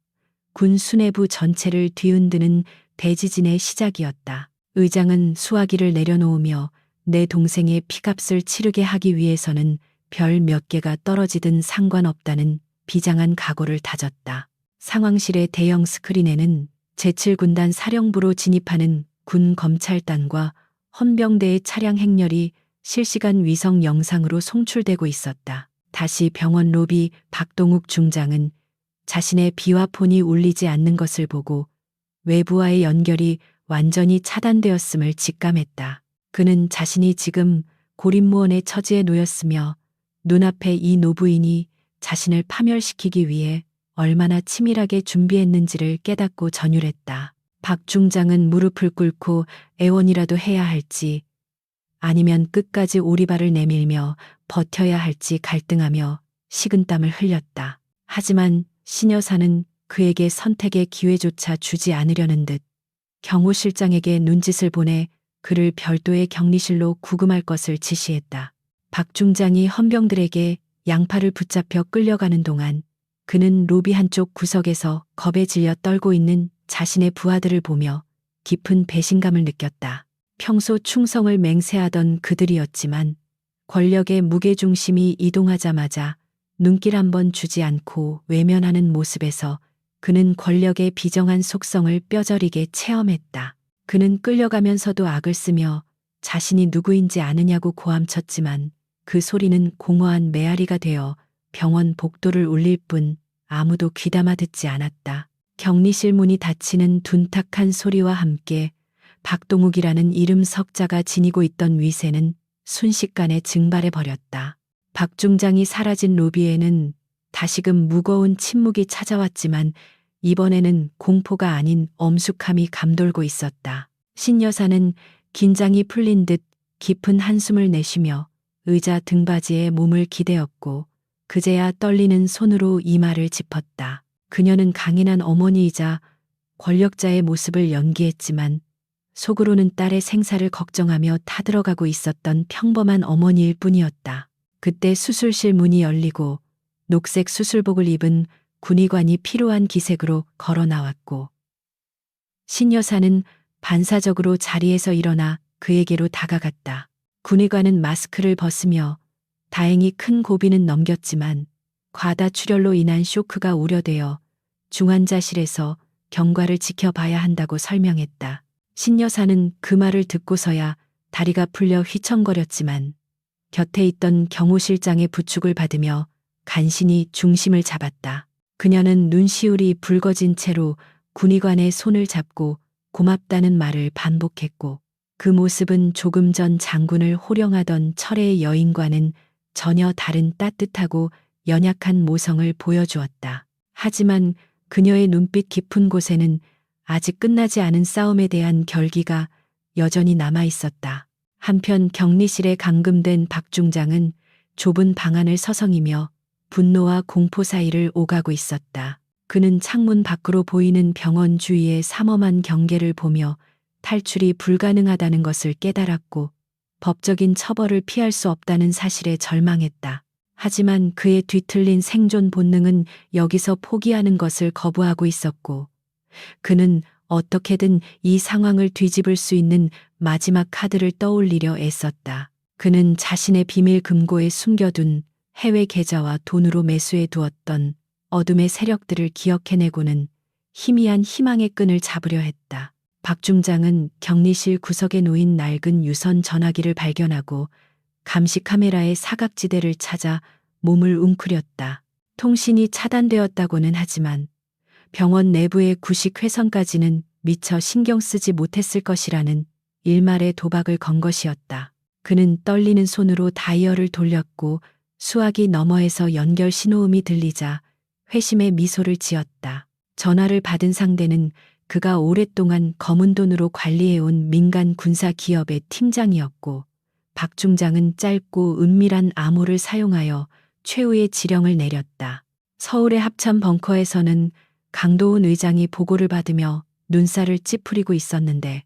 군 수뇌부 전체를 뒤흔드는 대지진의 시작이었다. 의장은 수화기를 내려놓으며 내 동생의 피값을 치르게 하기 위해서는 별 몇 개가 떨어지든 상관없다는 비장한 각오를 다졌다. 상황실의 대형 스크린에는 제7군단 사령부로 진입하는 군 검찰단과 헌병대의 차량 행렬이 실시간 위성 영상으로 송출되고 있었다. 다시 병원 로비 박동욱 중장은 자신의 비와폰이 울리지 않는 것을 보고 외부와의 연결이 완전히 차단되었음을 직감했다. 그는 자신이 지금 고립무원의 처지에 놓였으며 눈앞에 이 노부인이 자신을 파멸시키기 위해 얼마나 치밀하게 준비했는지를 깨닫고 전율했다. 박 중장은 무릎을 꿇고 애원이라도 해야 할지 아니면 끝까지 오리발을 내밀며 버텨야 할지 갈등하며 식은땀을 흘렸다. 하지만 신여사는 그에게 선택의 기회조차 주지 않으려는 듯 경호 실장에게 눈짓을 보내 그를 별도의 격리실로 구금할 것을 지시했다. 박 중장이 헌병들에게 양팔을 붙잡혀 끌려가는 동안 그는 로비 한쪽 구석에서 겁에 질려 떨고 있는 자신의 부하들을 보며 깊은 배신감을 느꼈다. 평소 충성을 맹세하던 그들이었지만 권력의 무게중심이 이동하자마자 눈길 한번 주지 않고 외면하는 모습에서 그는 권력의 비정한 속성을 뼈저리게 체험했다. 그는 끌려가면서도 악을 쓰며 자신이 누구인지 아느냐고 고함쳤지만 그 소리는 공허한 메아리가 되어 병원 복도를 울릴 뿐 아무도 귀담아 듣지 않았다. 격리실 문이 닫히는 둔탁한 소리와 함께 박동욱이라는 이름 석자가 지니고 있던 위세는 순식간에 증발해 버렸다. 박 중장이 사라진 로비에는 다시금 무거운 침묵이 찾아왔지만 이번에는 공포가 아닌 엄숙함이 감돌고 있었다. 신 여사는 긴장이 풀린 듯 깊은 한숨을 내쉬며 의자 등받이에 몸을 기대었고 그제야 떨리는 손으로 이마를 짚었다. 그녀는 강인한 어머니이자 권력자의 모습을 연기했지만 속으로는 딸의 생사를 걱정하며 타들어가고 있었던 평범한 어머니일 뿐이었다. 그때 수술실 문이 열리고 녹색 수술복을 입은 군의관이 피로한 기색으로 걸어 나왔고 신 여사는 반사적으로 자리에서 일어나 그에게로 다가갔다. 군의관은 마스크를 벗으며 다행히 큰 고비는 넘겼지만 과다 출혈로 인한 쇼크가 우려되어 중환자실에서 경과를 지켜봐야 한다고 설명했다. 신 여사는 그 말을 듣고서야 다리가 풀려 휘청거렸지만 곁에 있던 경호실장의 부축을 받으며 간신히 중심을 잡았다. 그녀는 눈시울이 붉어진 채로 군의관의 손을 잡고 고맙다는 말을 반복했고 그 모습은 조금 전 장군을 호령하던 철의 여인과는 전혀 다른 따뜻하고 연약한 모성을 보여주었다. 하지만 그녀의 눈빛 깊은 곳에는 아직 끝나지 않은 싸움에 대한 결기가 여전히 남아 있었다. 한편 격리실에 감금된 박 중장은 좁은 방 안을 서성이며 분노와 공포 사이를 오가고 있었다. 그는 창문 밖으로 보이는 병원 주위의 삼엄한 경계를 보며 탈출이 불가능하다는 것을 깨달았고 법적인 처벌을 피할 수 없다는 사실에 절망했다. 하지만 그의 뒤틀린 생존 본능은 여기서 포기하는 것을 거부하고 있었고 그는 어떻게든 이 상황을 뒤집을 수 있는 마지막 카드를 떠올리려 애썼다. 그는 자신의 비밀 금고에 숨겨둔 해외 계좌와 돈으로 매수해 두었던 어둠의 세력들을 기억해내고는 희미한 희망의 끈을 잡으려 했다. 박 중장은 격리실 구석에 놓인 낡은 유선 전화기를 발견하고 감시 카메라의 사각지대를 찾아 몸을 웅크렸다. 통신이 차단되었다고는 하지만 병원 내부의 구식 회선까지는 미처 신경 쓰지 못했을 것이라는 일말의 도박을 건 것이었다. 그는 떨리는 손으로 다이얼을 돌렸고 수화기 너머에서 연결 신호음이 들리자 회심의 미소를 지었다. 전화를 받은 상대는 그가 오랫동안 검은 돈으로 관리해온 민간 군사 기업의 팀장이었고 박 중장은 짧고 은밀한 암호를 사용하여 최후의 지령을 내렸다. 서울의 합참 벙커에서는 강도훈 의장이 보고를 받으며 눈살을 찌푸리고 있었는데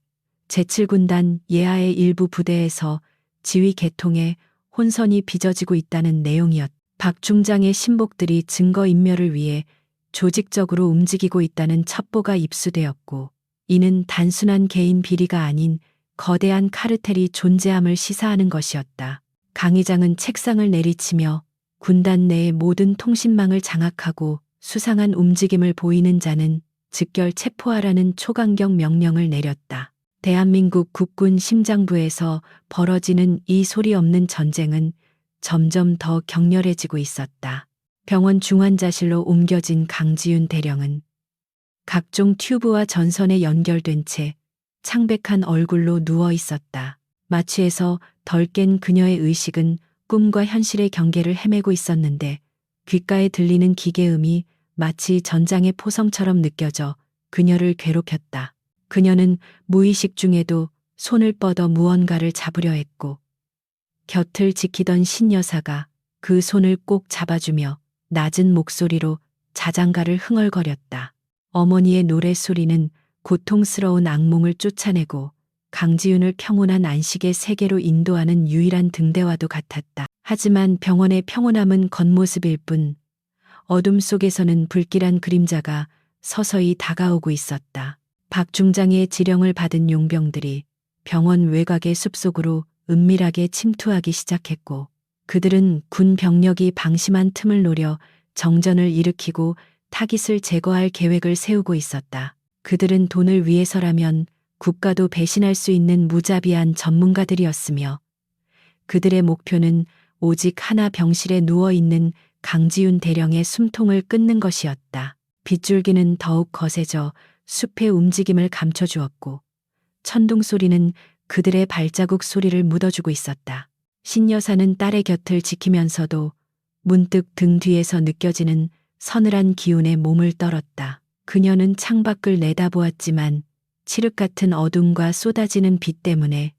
제7군단 예하의 일부 부대에서 지휘 개통에 혼선이 빚어지고 있다는 내용이었다. 박 중장의 신복들이 증거인멸을 위해 조직적으로 움직이고 있다는 첩보가 입수되었고 이는 단순한 개인 비리가 아닌 거대한 카르텔이 존재함을 시사하는 것이었다. 강 의장은 책상을 내리치며 군단 내의 모든 통신망을 장악하고 수상한 움직임을 보이는 자는 즉결 체포하라는 초강경 명령을 내렸다. 대한민국 국군 심장부에서 벌어지는 이 소리 없는 전쟁은 점점 더 격렬해지고 있었다. 병원 중환자실로 옮겨진 강지윤 대령은 각종 튜브와 전선에 연결된 채 창백한 얼굴로 누워 있었다. 마취에서 덜 깬 그녀의 의식은 꿈과 현실의 경계를 헤매고 있었는데 귓가에 들리는 기계음이 마치 전장의 포성처럼 느껴져 그녀를 괴롭혔다. 그녀는 무의식 중에도 손을 뻗어 무언가를 잡으려 했고 곁을 지키던 신여사가 그 손을 꼭 잡아주며 낮은 목소리로 자장가를 흥얼거렸다. 어머니의 노랫소리는 고통스러운 악몽을 쫓아내고 강지윤을 평온한 안식의 세계로 인도하는 유일한 등대와도 같았다. 하지만 병원의 평온함은 겉모습일 뿐 어둠 속에서는 불길한 그림자가 서서히 다가오고 있었다. 박 중장의 지령을 받은 용병들이 병원 외곽의 숲속으로 은밀하게 침투하기 시작했고 그들은 군 병력이 방심한 틈을 노려 정전을 일으키고 타깃을 제거할 계획을 세우고 있었다. 그들은 돈을 위해서라면 국가도 배신할 수 있는 무자비한 전문가들이었으며 그들의 목표는 오직 하나 병실에 누워있는 강지윤 대령의 숨통을 끊는 것이었다. 빗줄기는 더욱 거세져 숲의 움직임을 감춰주었고 천둥 소리는 그들의 발자국 소리를 묻어주고 있었다. 신 여사는 딸의 곁을 지키면서도 문득 등 뒤에서 느껴지는 서늘한 기운에 몸을 떨었다. 그녀는 창밖을 내다보았지만 칠흑 같은 어둠과 쏟아지는 빛 때문에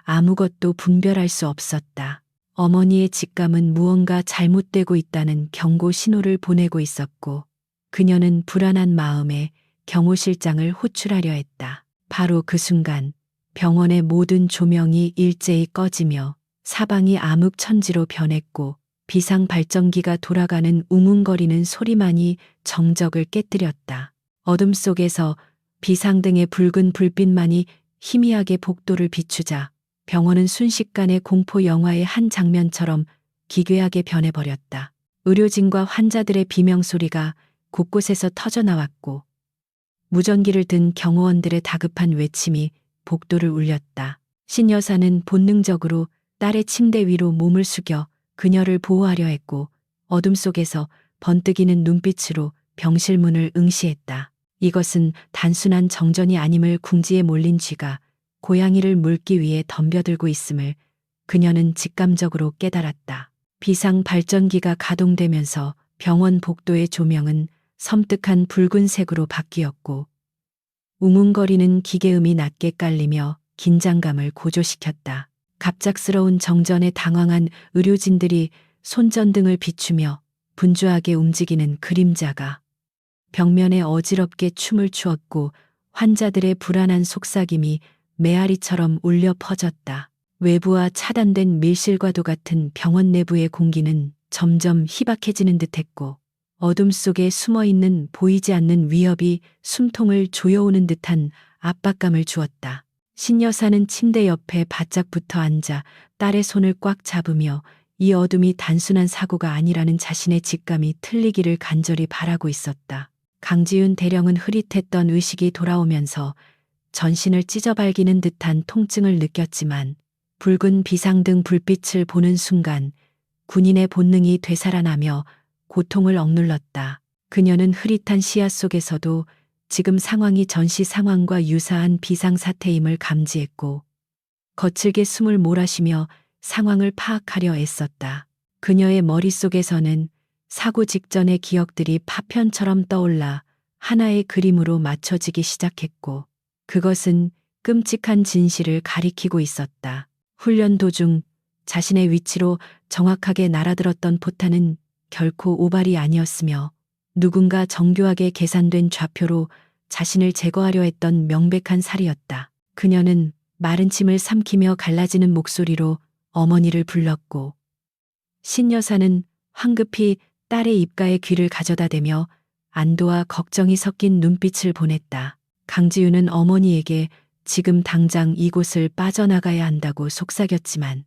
아무것도 분별할 수 없었다. 어머니의 직감은 무언가 잘못되고 있다는 경고 신호를 보내고 있었고 그녀는 불안한 마음에 경호실장을 호출하려 했다. 바로 그 순간 병원의 모든 조명이 일제히 꺼지며 사방이 암흑천지로 변했고 비상 발전기가 돌아가는 웅웅거리는 소리만이 정적을 깨뜨렸다. 어둠 속에서 비상등의 붉은 불빛만이 희미하게 복도를 비추자 병원은 순식간에 공포 영화의 한 장면처럼 기괴하게 변해버렸다. 의료진과 환자들의 비명소리가 곳곳에서 터져나왔고 무전기를 든 경호원들의 다급한 외침이 복도를 울렸다. 신 여사는 본능적으로 딸의 침대 위로 몸을 숙여 그녀를 보호하려 했고 어둠 속에서 번뜩이는 눈빛으로 병실 문을 응시했다. 이것은 단순한 정전이 아님을 궁지에 몰린 쥐가 고양이를 물기 위해 덤벼들고 있음을 그녀는 직감적으로 깨달았다. 비상 발전기가 가동되면서 병원 복도의 조명은 섬뜩한 붉은색으로 바뀌었고 웅웅거리는 기계음이 낮게 깔리며 긴장감을 고조시켰다. 갑작스러운 정전에 당황한 의료진들이 손전등을 비추며 분주하게 움직이는 그림자가 벽면에 어지럽게 춤을 추었고 환자들의 불안한 속삭임이 메아리처럼 울려 퍼졌다. 외부와 차단된 밀실과도 같은 병원 내부의 공기는 점점 희박해지는 듯했고 어둠 속에 숨어있는 보이지 않는 위협이 숨통을 조여오는 듯한 압박감을 주었다. 신 여사는 침대 옆에 바짝 붙어 앉아 딸의 손을 꽉 잡으며 이 어둠이 단순한 사고가 아니라는 자신의 직감이 틀리기를 간절히 바라고 있었다. 강지윤 대령은 흐릿했던 의식이 돌아오면서 전신을 찢어발기는 듯한 통증을 느꼈지만 붉은 비상등 불빛을 보는 순간 군인의 본능이 되살아나며 고통을 억눌렀다. 그녀는 흐릿한 시야 속에서도 지금 상황이 전시 상황과 유사한 비상사태임을 감지했고 거칠게 숨을 몰아쉬며 상황을 파악하려 애썼다. 그녀의 머릿속에서는 사고 직전의 기억들이 파편처럼 떠올라 하나의 그림으로 맞춰지기 시작했고 그것은 끔찍한 진실을 가리키고 있었다. 훈련 도중 자신의 위치로 정확하게 날아들었던 포탄은 결코 오발이 아니었으며 누군가 정교하게 계산된 좌표로 자신을 제거하려 했던 명백한 살이었다. 그녀는 마른 침을 삼키며 갈라지는 목소리로 어머니를 불렀고 신 여사는 황급히 딸의 입가에 귀를 가져다 대며 안도와 걱정이 섞인 눈빛을 보냈다. 강지윤은 어머니에게 지금 당장 이곳을 빠져나가야 한다고 속삭였지만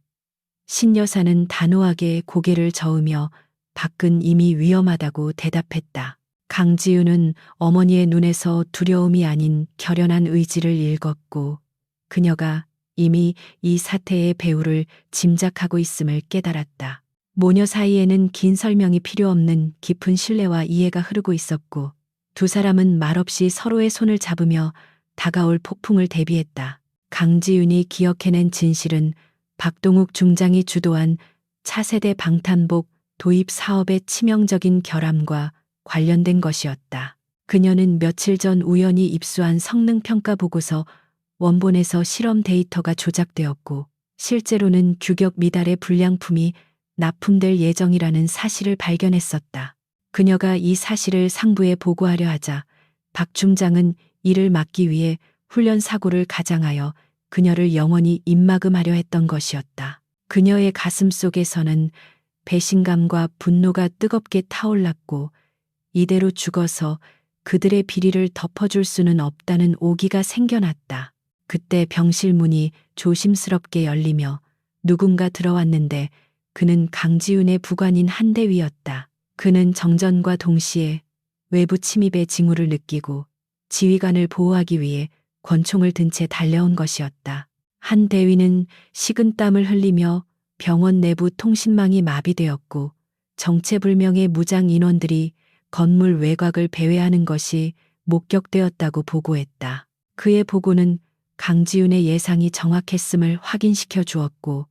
신 여사는 단호하게 고개를 저으며 밖은 이미 위험하다고 대답했다. 강지윤은 어머니의 눈에서 두려움이 아닌 결연한 의지를 읽었고 그녀가 이미 이 사태의 배후를 짐작하고 있음을 깨달았다. 모녀 사이에는 긴 설명이 필요 없는 깊은 신뢰와 이해가 흐르고 있었고 두 사람은 말없이 서로의 손을 잡으며 다가올 폭풍을 대비했다. 강지윤이 기억해낸 진실은 박동욱 중장이 주도한 차세대 방탄복 도입 사업의 치명적인 결함과 관련된 것이었다. 그녀는 며칠 전 우연히 입수한 성능평가 보고서 원본에서 실험 데이터가 조작되었고 실제로는 규격 미달의 불량품이 납품될 예정이라는 사실을 발견했었다. 그녀가 이 사실을 상부에 보고하려 하자 박 중장은 이를 막기 위해 훈련 사고를 가장하여 그녀를 영원히 입막음하려 했던 것이었다. 그녀의 가슴 속에서는 배신감과 분노가 뜨겁게 타올랐고 이대로 죽어서 그들의 비리를 덮어줄 수는 없다는 오기가 생겨났다. 그때 병실 문이 조심스럽게 열리며 누군가 들어왔는데 그는 강지윤의 부관인 한대위였다. 그는 정전과 동시에 외부 침입의 징후를 느끼고 지휘관을 보호하기 위해 권총을 든 채 달려온 것이었다. 한대위는 식은땀을 흘리며 병원 내부 통신망이 마비되었고 정체불명의 무장 인원들이 건물 외곽을 배회하는 것이 목격되었다고 보고했다. 그의 보고는 강지윤의 예상이 정확했음을 확인시켜 주었고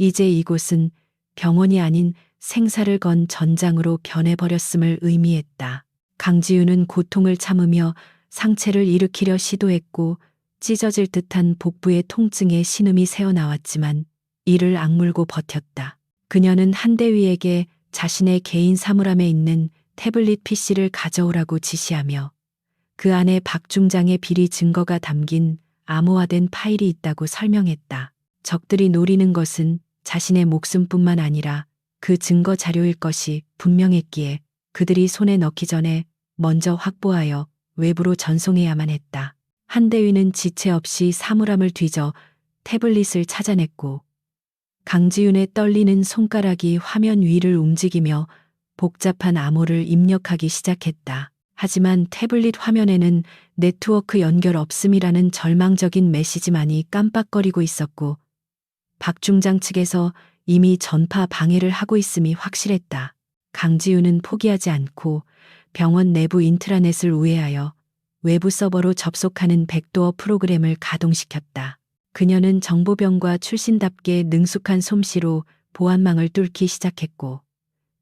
이제 이곳은 병원이 아닌 생사를 건 전장으로 변해버렸음을 의미했다. 강지윤은 고통을 참으며 상체를 일으키려 시도했고 찢어질 듯한 복부의 통증에 신음이 새어나왔지만 이를 악물고 버텼다. 그녀는 한대위에게 자신의 개인 사물함에 있는 태블릿 PC를 가져오라고 지시하며 그 안에 박 중장의 비리 증거가 담긴 암호화된 파일이 있다고 설명했다. 적들이 노리는 것은 자신의 목숨뿐만 아니라 그 증거 자료일 것이 분명했기에 그들이 손에 넣기 전에 먼저 확보하여 외부로 전송해야만 했다. 한대위는 지체 없이 사물함을 뒤져 태블릿을 찾아냈고 강지윤의 떨리는 손가락이 화면 위를 움직이며 복잡한 암호를 입력하기 시작했다. 하지만 태블릿 화면에는 네트워크 연결 없음이라는 절망적인 메시지만이 깜빡거리고 있었고 박 중장 측에서 이미 전파 방해를 하고 있음이 확실했다. 강지윤은 포기하지 않고 병원 내부 인트라넷을 우회하여 외부 서버로 접속하는 백도어 프로그램을 가동시켰다. 그녀는 정보병과 출신답게 능숙한 솜씨로 보안망을 뚫기 시작했고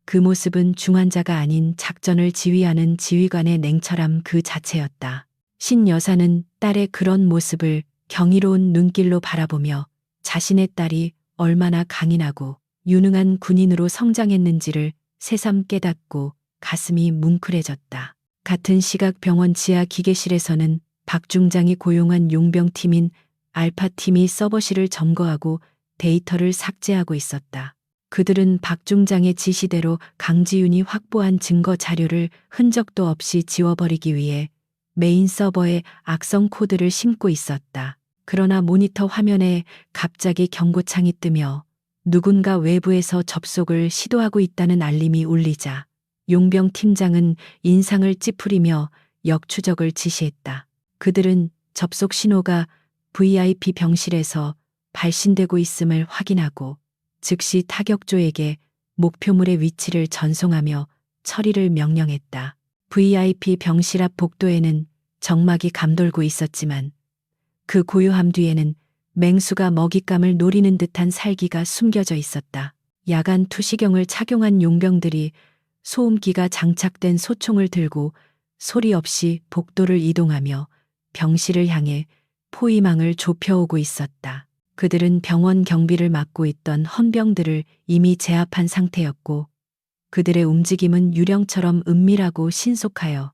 그 모습은 중환자가 아닌 작전을 지휘하는 지휘관의 냉철함 그 자체였다. 신 여사는 딸의 그런 모습을 경이로운 눈길로 바라보며 자신의 딸이 얼마나 강인하고 유능한 군인으로 성장했는지를 새삼 깨닫고 가슴이 뭉클해졌다. 같은 시각 병원 지하 기계실에서는 박 중장이 고용한 용병팀인 알파팀이 서버실을 점거하고 데이터를 삭제하고 있었다. 그들은 박 중장의 지시대로 강지윤이 확보한 증거 자료를 흔적도 없이 지워버리기 위해 메인 서버에 악성 코드를 심고 있었다. 그러나 모니터 화면에 갑자기 경고창이 뜨며 누군가 외부에서 접속을 시도하고 있다는 알림이 울리자 용병 팀장은 인상을 찌푸리며 역추적을 지시했다. 그들은 접속 신호가 VIP 병실에서 발신되고 있음을 확인하고 즉시 타격조에게 목표물의 위치를 전송하며 처리를 명령했다. VIP 병실 앞 복도에는 적막이 감돌고 있었지만 그 고요함 뒤에는 맹수가 먹잇감을 노리는 듯한 살기가 숨겨져 있었다. 야간 투시경을 착용한 용병들이 소음기가 장착된 소총을 들고 소리 없이 복도를 이동하며 병실을 향해 포위망을 좁혀오고 있었다. 그들은 병원 경비를 맡고 있던 헌병들을 이미 제압한 상태였고 그들의 움직임은 유령처럼 은밀하고 신속하여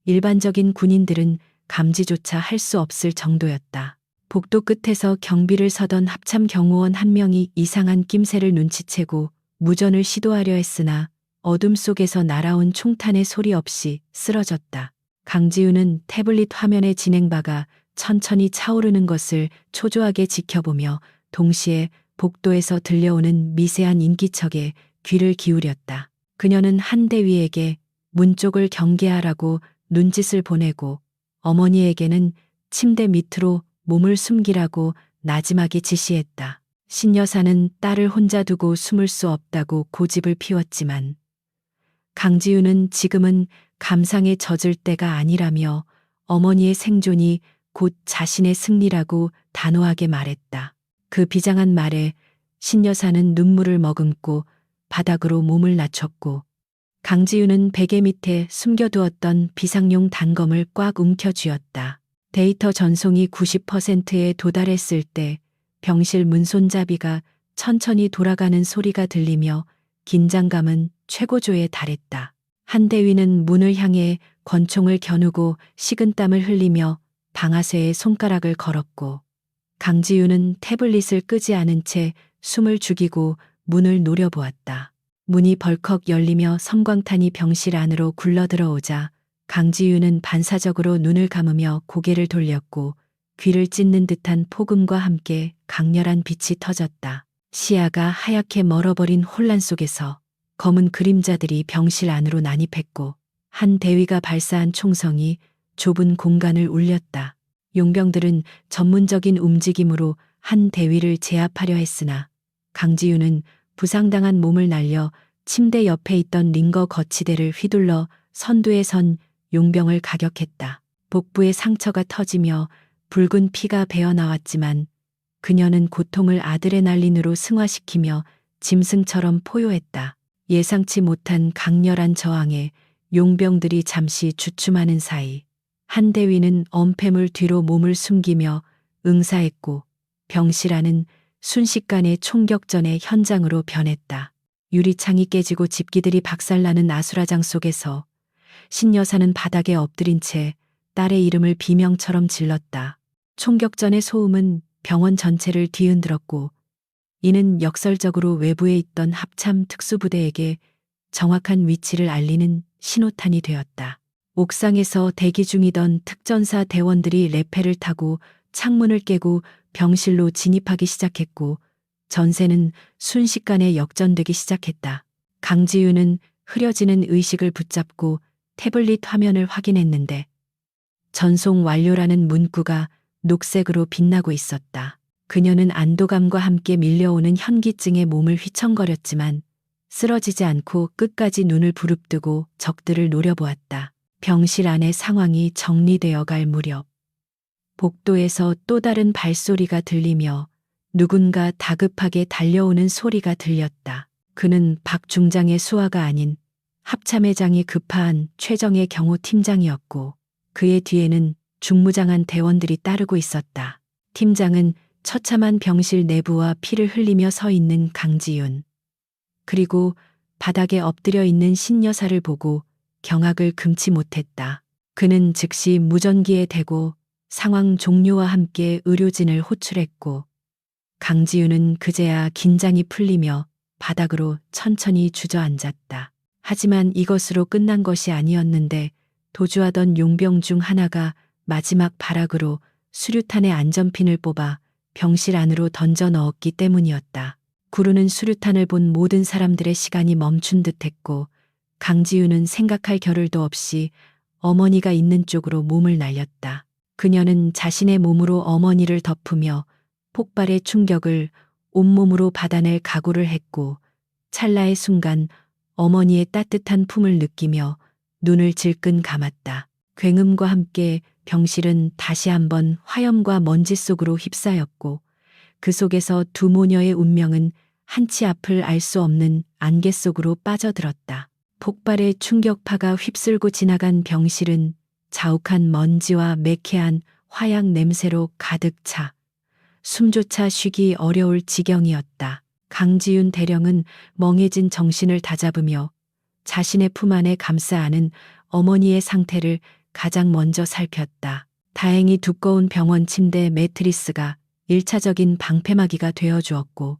일반적인 군인들은 감지조차 할 수 없을 정도였다. 복도 끝에서 경비를 서던 합참 경호원 한 명이 이상한 낌새를 눈치채고 무전을 시도하려 했으나 어둠 속에서 날아온 총탄의 소리 없이 쓰러졌다. 강지윤은 태블릿 화면에 진행바가 천천히 차오르는 것을 초조하게 지켜보며 동시에 복도에서 들려오는 미세한 인기척에 귀를 기울였다. 그녀는 한대위에게 문 쪽을 경계하라고 눈짓을 보내고 어머니에게는 침대 밑으로 몸을 숨기라고 나지막이 지시했다. 신여사는 딸을 혼자 두고 숨을 수 없다고 고집을 피웠지만 강지윤은 지금은 감상에 젖을 때가 아니라며 어머니의 생존이 곧 자신의 승리라고 단호하게 말했다. 그 비장한 말에 신여사는 눈물을 머금고 바닥으로 몸을 낮췄고 강지윤은 베개 밑에 숨겨두었던 비상용 단검을 꽉 움켜쥐었다. 데이터 전송이 90%에 도달했을 때 병실 문손잡이가 천천히 돌아가는 소리가 들리며 긴장감은 최고조에 달했다. 한대위는 문을 향해 권총을 겨누고 식은땀을 흘리며 방아쇠에 손가락을 걸었고 강지윤은 태블릿을 끄지 않은 채 숨을 죽이고 문을 노려보았다. 문이 벌컥 열리며 섬광탄이 병실 안으로 굴러들어오자 강지윤은 반사적으로 눈을 감으며 고개를 돌렸고 귀를 찢는 듯한 폭음과 함께 강렬한 빛이 터졌다. 시야가 하얗게 멀어버린 혼란 속에서 검은 그림자들이 병실 안으로 난입했고 한 대위가 발사한 총성이 좁은 공간을 울렸다. 용병들은 전문적인 움직임으로 한 대위를 제압하려 했으나 강지윤은 부상당한 몸을 날려 침대 옆에 있던 링거 거치대를 휘둘러 선두에 선 용병을 가격했다. 복부에 상처가 터지며 붉은 피가 배어나왔지만 그녀는 고통을 아드레날린으로 승화시키며 짐승처럼 포효했다. 예상치 못한 강렬한 저항에 용병들이 잠시 주춤하는 사이 한 대위는 엄폐물 뒤로 몸을 숨기며 응사했고 병실안은 순식간에 총격전의 현장으로 변했다. 유리창이 깨지고 집기들이 박살나는 아수라장 속에서 신여사는 바닥에 엎드린 채 딸의 이름을 비명처럼 질렀다. 총격전의 소음은 병원 전체를 뒤흔들었고 이는 역설적으로 외부에 있던 합참 특수부대에게 정확한 위치를 알리는 신호탄이 되었다. 옥상에서 대기 중이던 특전사 대원들이 레페를 타고 창문을 깨고 병실로 진입하기 시작했고 전세는 순식간에 역전되기 시작했다. 강지윤은 흐려지는 의식을 붙잡고 태블릿 화면을 확인했는데 전송 완료라는 문구가 녹색으로 빛나고 있었다. 그녀는 안도감과 함께 밀려오는 현기증에 몸을 휘청거렸지만 쓰러지지 않고 끝까지 눈을 부릅뜨고 적들을 노려보았다. 병실 안의 상황이 정리되어 갈 무렵 복도에서 또 다른 발소리가 들리며 누군가 다급하게 달려오는 소리가 들렸다. 그는 박 중장의 수하가 아닌 합참회장이 급파한 최정의 경호 팀장이었고 그의 뒤에는 중무장한 대원들이 따르고 있었다. 팀장은 처참한 병실 내부와 피를 흘리며 서 있는 강지윤 그리고 바닥에 엎드려 있는 신여사를 보고 경악을 금치 못했다. 그는 즉시 무전기에 대고 상황 종료와 함께 의료진을 호출했고 강지윤은 그제야 긴장이 풀리며 바닥으로 천천히 주저앉았다. 하지만 이것으로 끝난 것이 아니었는데 도주하던 용병 중 하나가 마지막 발악으로 수류탄의 안전핀을 뽑아 병실 안으로 던져 넣었기 때문이었다. 구르는 수류탄을 본 모든 사람들의 시간이 멈춘 듯했고 강지윤은 생각할 겨를도 없이 어머니가 있는 쪽으로 몸을 날렸다. 그녀는 자신의 몸으로 어머니를 덮으며 폭발의 충격을 온몸으로 받아낼 각오를 했고 찰나의 순간 어머니의 따뜻한 품을 느끼며 눈을 질끈 감았다. 굉음과 함께 병실은 다시 한번 화염과 먼지 속으로 휩싸였고 그 속에서 두 모녀의 운명은 한치 앞을 알 수 없는 안개 속으로 빠져들었다. 폭발의 충격파가 휩쓸고 지나간 병실은 자욱한 먼지와 매캐한 화약 냄새로 가득 차 숨조차 쉬기 어려울 지경이었다. 강지윤 대령은 멍해진 정신을 다잡으며 자신의 품 안에 감싸 안은 어머니의 상태를 가장 먼저 살폈다. 다행히 두꺼운 병원 침대 매트리스가 1차적인 방패막이가 되어주었고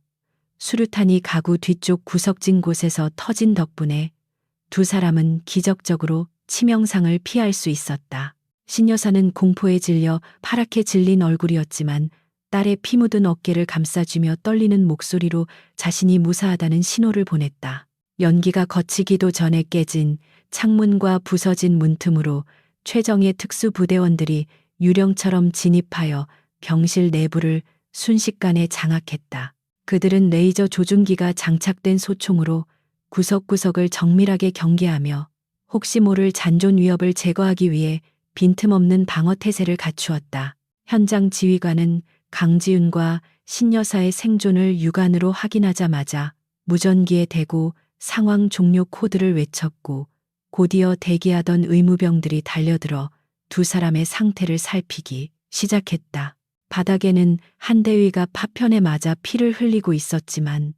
수류탄이 가구 뒤쪽 구석진 곳에서 터진 덕분에 두 사람은 기적적으로 치명상을 피할 수 있었다. 신여사는 공포에 질려 파랗게 질린 얼굴이었지만 딸의 피 묻은 어깨를 감싸주며 떨리는 목소리로 자신이 무사하다는 신호를 보냈다. 연기가 거치기도 전에 깨진 창문과 부서진 문틈으로 최정예 특수부대원들이 유령처럼 진입하여 병실 내부를 순식간에 장악했다. 그들은 레이저 조준기가 장착된 소총으로 구석구석을 정밀하게 경계하며 혹시 모를 잔존 위협을 제거하기 위해 빈틈없는 방어 태세를 갖추었다. 현장 지휘관은 강지윤과 신여사의 생존을 육안으로 확인하자마자 무전기에 대고 상황 종료 코드를 외쳤고 곧이어 대기하던 의무병들이 달려들어 두 사람의 상태를 살피기 시작했다. 바닥에는 한 대위가 파편에 맞아 피를 흘리고 있었지만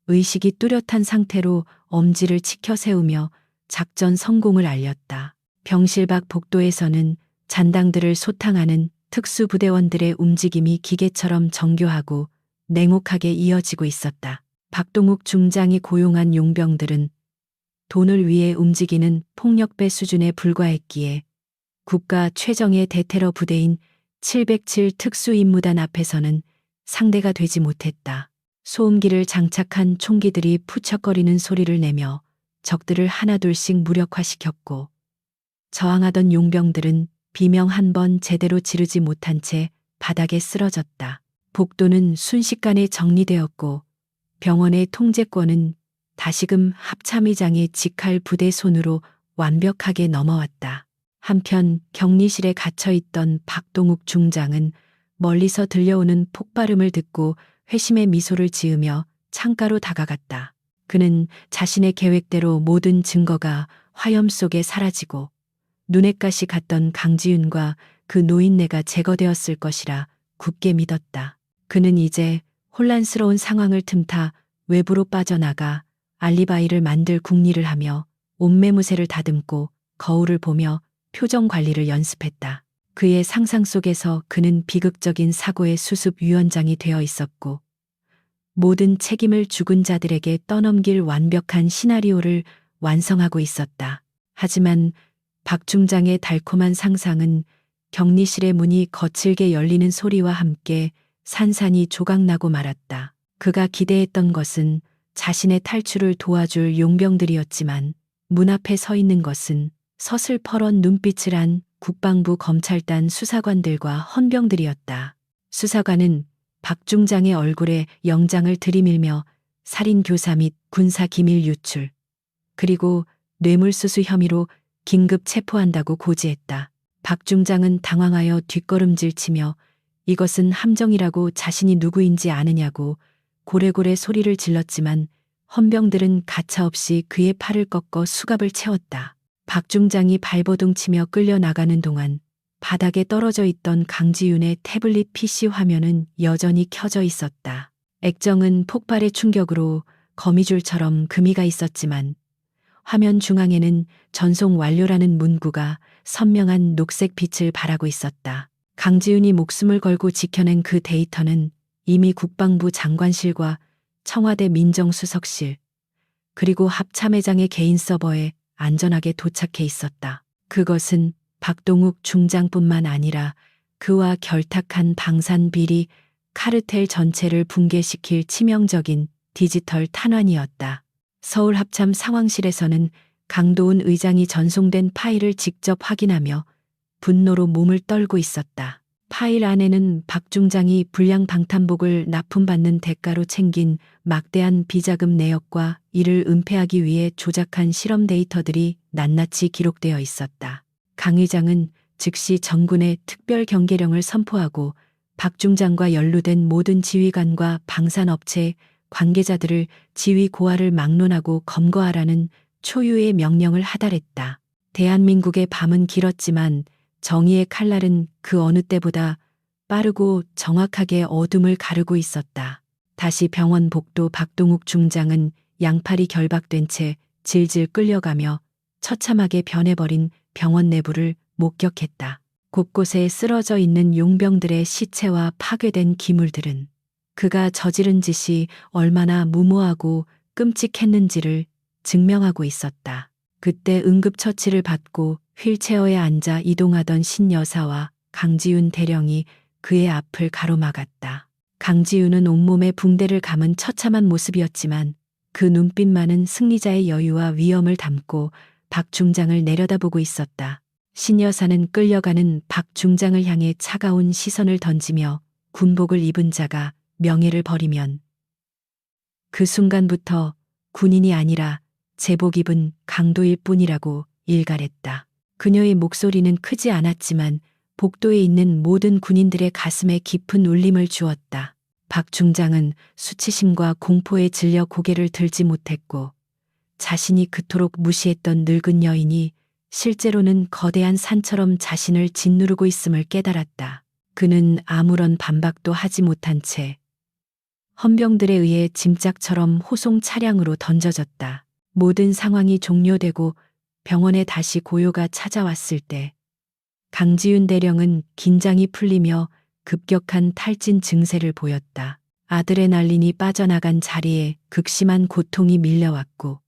의식이 뚜렷한 상태로 엄지를 치켜 세우며 작전 성공을 알렸다. 병실 밖 복도에서는 잔당들을 소탕하는 특수부대원들의 움직임이 기계처럼 정교하고 냉혹하게 이어지고 있었다. 박동욱 중장이 고용한 용병들은 돈을 위해 움직이는 폭력배 수준에 불과했기에 국가 최정예 대테러 부대인 707 특수임무단 앞에서는 상대가 되지 못했다. 소음기를 장착한 총기들이 푸척거리는 소리를 내며 적들을 하나둘씩 무력화시켰고 저항하던 용병들은 비명 한 번 제대로 지르지 못한 채 바닥에 쓰러졌다. 복도는 순식간에 정리되었고 병원의 통제권은 다시금 합참의장의 직할 부대 손으로 완벽하게 넘어왔다. 한편 격리실에 갇혀있던 박동욱 중장은 멀리서 들려오는 폭발음을 듣고 회심의 미소를 지으며 창가로 다가갔다. 그는 자신의 계획대로 모든 증거가 화염 속에 사라지고 눈엣가시 갔던 강지윤과 그 노인네가 제거되었을 것이라 굳게 믿었다. 그는 이제 혼란스러운 상황을 틈타 외부로 빠져나가 알리바이를 만들 궁리를 하며 옷매무새를 다듬고 거울을 보며 표정 관리를 연습했다. 그의 상상 속에서 그는 비극적인 사고의 수습위원장이 되어 있었고 모든 책임을 죽은 자들에게 떠넘길 완벽한 시나리오를 완성하고 있었다. 하지만 박 중장의 달콤한 상상은 격리실의 문이 거칠게 열리는 소리와 함께 산산이 조각나고 말았다. 그가 기대했던 것은 자신의 탈출을 도와줄 용병들이었지만 문 앞에 서 있는 것은 서슬퍼런 눈빛을 한 국방부 검찰단 수사관들과 헌병들이었다. 수사관은 박 중장의 얼굴에 영장을 들이밀며 살인교사 및 군사기밀 유출, 그리고 뇌물수수 혐의로 긴급 체포한다고 고지했다. 박 중장은 당황하여 뒷걸음질치며 이것은 함정이라고 자신이 누구인지 아느냐고 고래고래 소리를 질렀지만 헌병들은 가차없이 그의 팔을 꺾어 수갑을 채웠다. 박 중장이 발버둥치며 끌려나가는 동안 바닥에 떨어져 있던 강지윤의 태블릿 PC 화면은 여전히 켜져 있었다. 액정은 폭발의 충격으로 거미줄처럼 금이 가 있었지만 화면 중앙에는 전송 완료라는 문구가 선명한 녹색 빛을 발하고 있었다. 강지윤이 목숨을 걸고 지켜낸 그 데이터는 이미 국방부 장관실과 청와대 민정수석실, 그리고 합참회장의 개인 서버에 안전하게 도착해 있었다. 그것은 박동욱 중장뿐만 아니라 그와 결탁한 방산 비리 카르텔 전체를 붕괴시킬 치명적인 디지털 탄환이었다. 서울 합참 상황실에서는 강도훈 의장이 전송된 파일을 직접 확인하며 분노로 몸을 떨고 있었다. 파일 안에는 박 중장이 불량 방탄복을 납품받는 대가로 챙긴 막대한 비자금 내역과 이를 은폐하기 위해 조작한 실험 데이터들이 낱낱이 기록되어 있었다. 강 의장은 즉시 정군의 특별 경계령을 선포하고 박 중장과 연루된 모든 지휘관과 방산업체 관계자들을 지휘 고하를 막론하고 검거하라는 초유의 명령을 하달했다. 대한민국의 밤은 길었지만 정의의 칼날은 그 어느 때보다 빠르고 정확하게 어둠을 가르고 있었다. 다시 병원 복도 박동욱 중장은 양팔이 결박된 채 질질 끌려가며 처참하게 변해버린 병원 내부를 목격했다. 곳곳에 쓰러져 있는 용병들의 시체와 파괴된 기물들은 그가 저지른 짓이 얼마나 무모하고 끔찍했는지를 증명하고 있었다. 그때 응급처치를 받고 휠체어에 앉아 이동하던 신여사와 강지윤 대령이 그의 앞을 가로막았다. 강지윤은 온몸에 붕대를 감은 처참한 모습이었지만 그 눈빛만은 승리자의 여유와 위엄을 담고 박 중장을 내려다보고 있었다. 신여사는 끌려가는 박 중장을 향해 차가운 시선을 던지며 군복을 입은 자가 명예를 버리면 그 순간부터 군인이 아니라 제복 입은 강도일 뿐이라고 일갈했다. 그녀의 목소리는 크지 않았지만 복도에 있는 모든 군인들의 가슴에 깊은 울림을 주었다. 박 중장은 수치심과 공포에 질려 고개를 들지 못했고 자신이 그토록 무시했던 늙은 여인이 실제로는 거대한 산처럼 자신을 짓누르고 있음을 깨달았다. 그는 아무런 반박도 하지 못한 채 헌병들에 의해 짐짝처럼 호송 차량으로 던져졌다. 모든 상황이 종료되고 병원에 다시 고요가 찾아왔을 때 강지윤 대령은 긴장이 풀리며 급격한 탈진 증세를 보였다. 아드레날린이 빠져나간 자리에 극심한 고통이 밀려왔고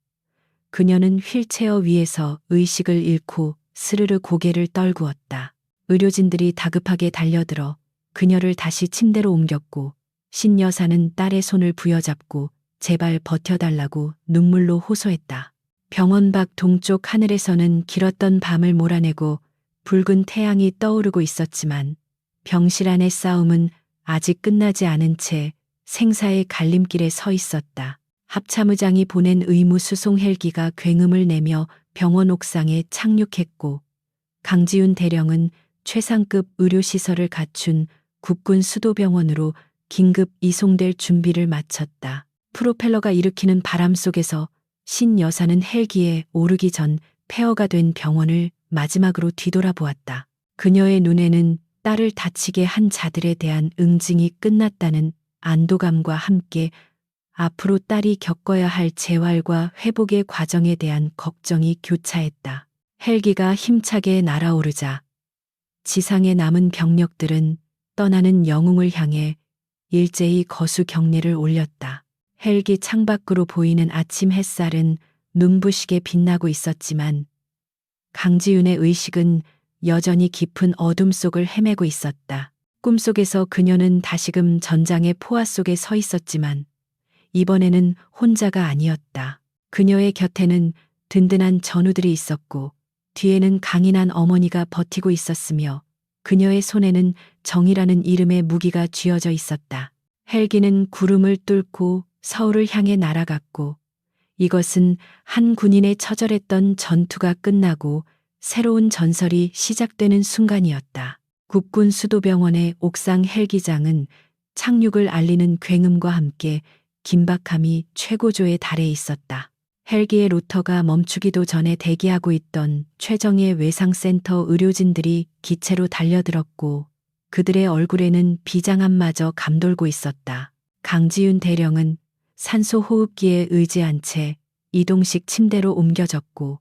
그녀는 휠체어 위에서 의식을 잃고 스르르 고개를 떨구었다. 의료진들이 다급하게 달려들어 그녀를 다시 침대로 옮겼고 신여사는 딸의 손을 부여잡고 제발 버텨달라고 눈물로 호소했다. 병원 밖 동쪽 하늘에서는 길었던 밤을 몰아내고 붉은 태양이 떠오르고 있었지만 병실 안의 싸움은 아직 끝나지 않은 채 생사의 갈림길에 서 있었다. 합참의장이 보낸 의무 수송 헬기가 굉음을 내며 병원 옥상에 착륙했고 강지윤 대령은 최상급 의료시설을 갖춘 국군 수도병원으로 긴급 이송될 준비를 마쳤다. 프로펠러가 일으키는 바람 속에서 신 여사는 헬기에 오르기 전 폐허가 된 병원을 마지막으로 뒤돌아보았다. 그녀의 눈에는 딸을 다치게 한 자들에 대한 응징이 끝났다는 안도감과 함께 앞으로 딸이 겪어야 할 재활과 회복의 과정에 대한 걱정이 교차했다. 헬기가 힘차게 날아오르자 지상에 남은 병력들은 떠나는 영웅을 향해 일제히 거수 경례를 올렸다. 헬기 창밖으로 보이는 아침 햇살은 눈부시게 빛나고 있었지만 강지윤의 의식은 여전히 깊은 어둠 속을 헤매고 있었다. 꿈속에서 그녀는 다시금 전장의 포화 속에 서 있었지만 이번에는 혼자가 아니었다. 그녀의 곁에는 든든한 전우들이 있었고 뒤에는 강인한 어머니가 버티고 있었으며 그녀의 손에는 정이라는 이름의 무기가 쥐어져 있었다. 헬기는 구름을 뚫고 서울을 향해 날아갔고 이것은 한 군인의 처절했던 전투가 끝나고 새로운 전설이 시작되는 순간이었다. 국군 수도병원의 옥상 헬기장은 착륙을 알리는 굉음과 함께 긴박함이 최고조에 달해 있었다. 헬기의 로터가 멈추기도 전에 대기하고 있던 최정예 외상센터 의료진들이 기체로 달려들었고 그들의 얼굴에는 비장함마저 감돌고 있었다. 강지윤 대령은 산소 호흡기에 의지한 채 이동식 침대로 옮겨졌고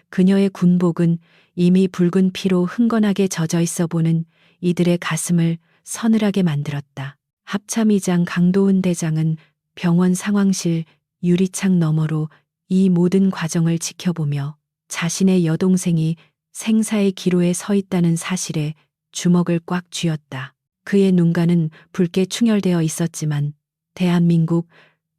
그녀의 군복은 이미 붉은 피로 흥건하게 젖어 있어 보는 이들의 가슴을 서늘하게 만들었다. 합참의장 강도훈 대장은 병원 상황실 유리창 너머로 이 모든 과정을 지켜보며 자신의 여동생이 생사의 기로에 서 있다는 사실에 주먹을 꽉 쥐었다. 그의 눈가는 붉게 충혈되어 있었지만 대한민국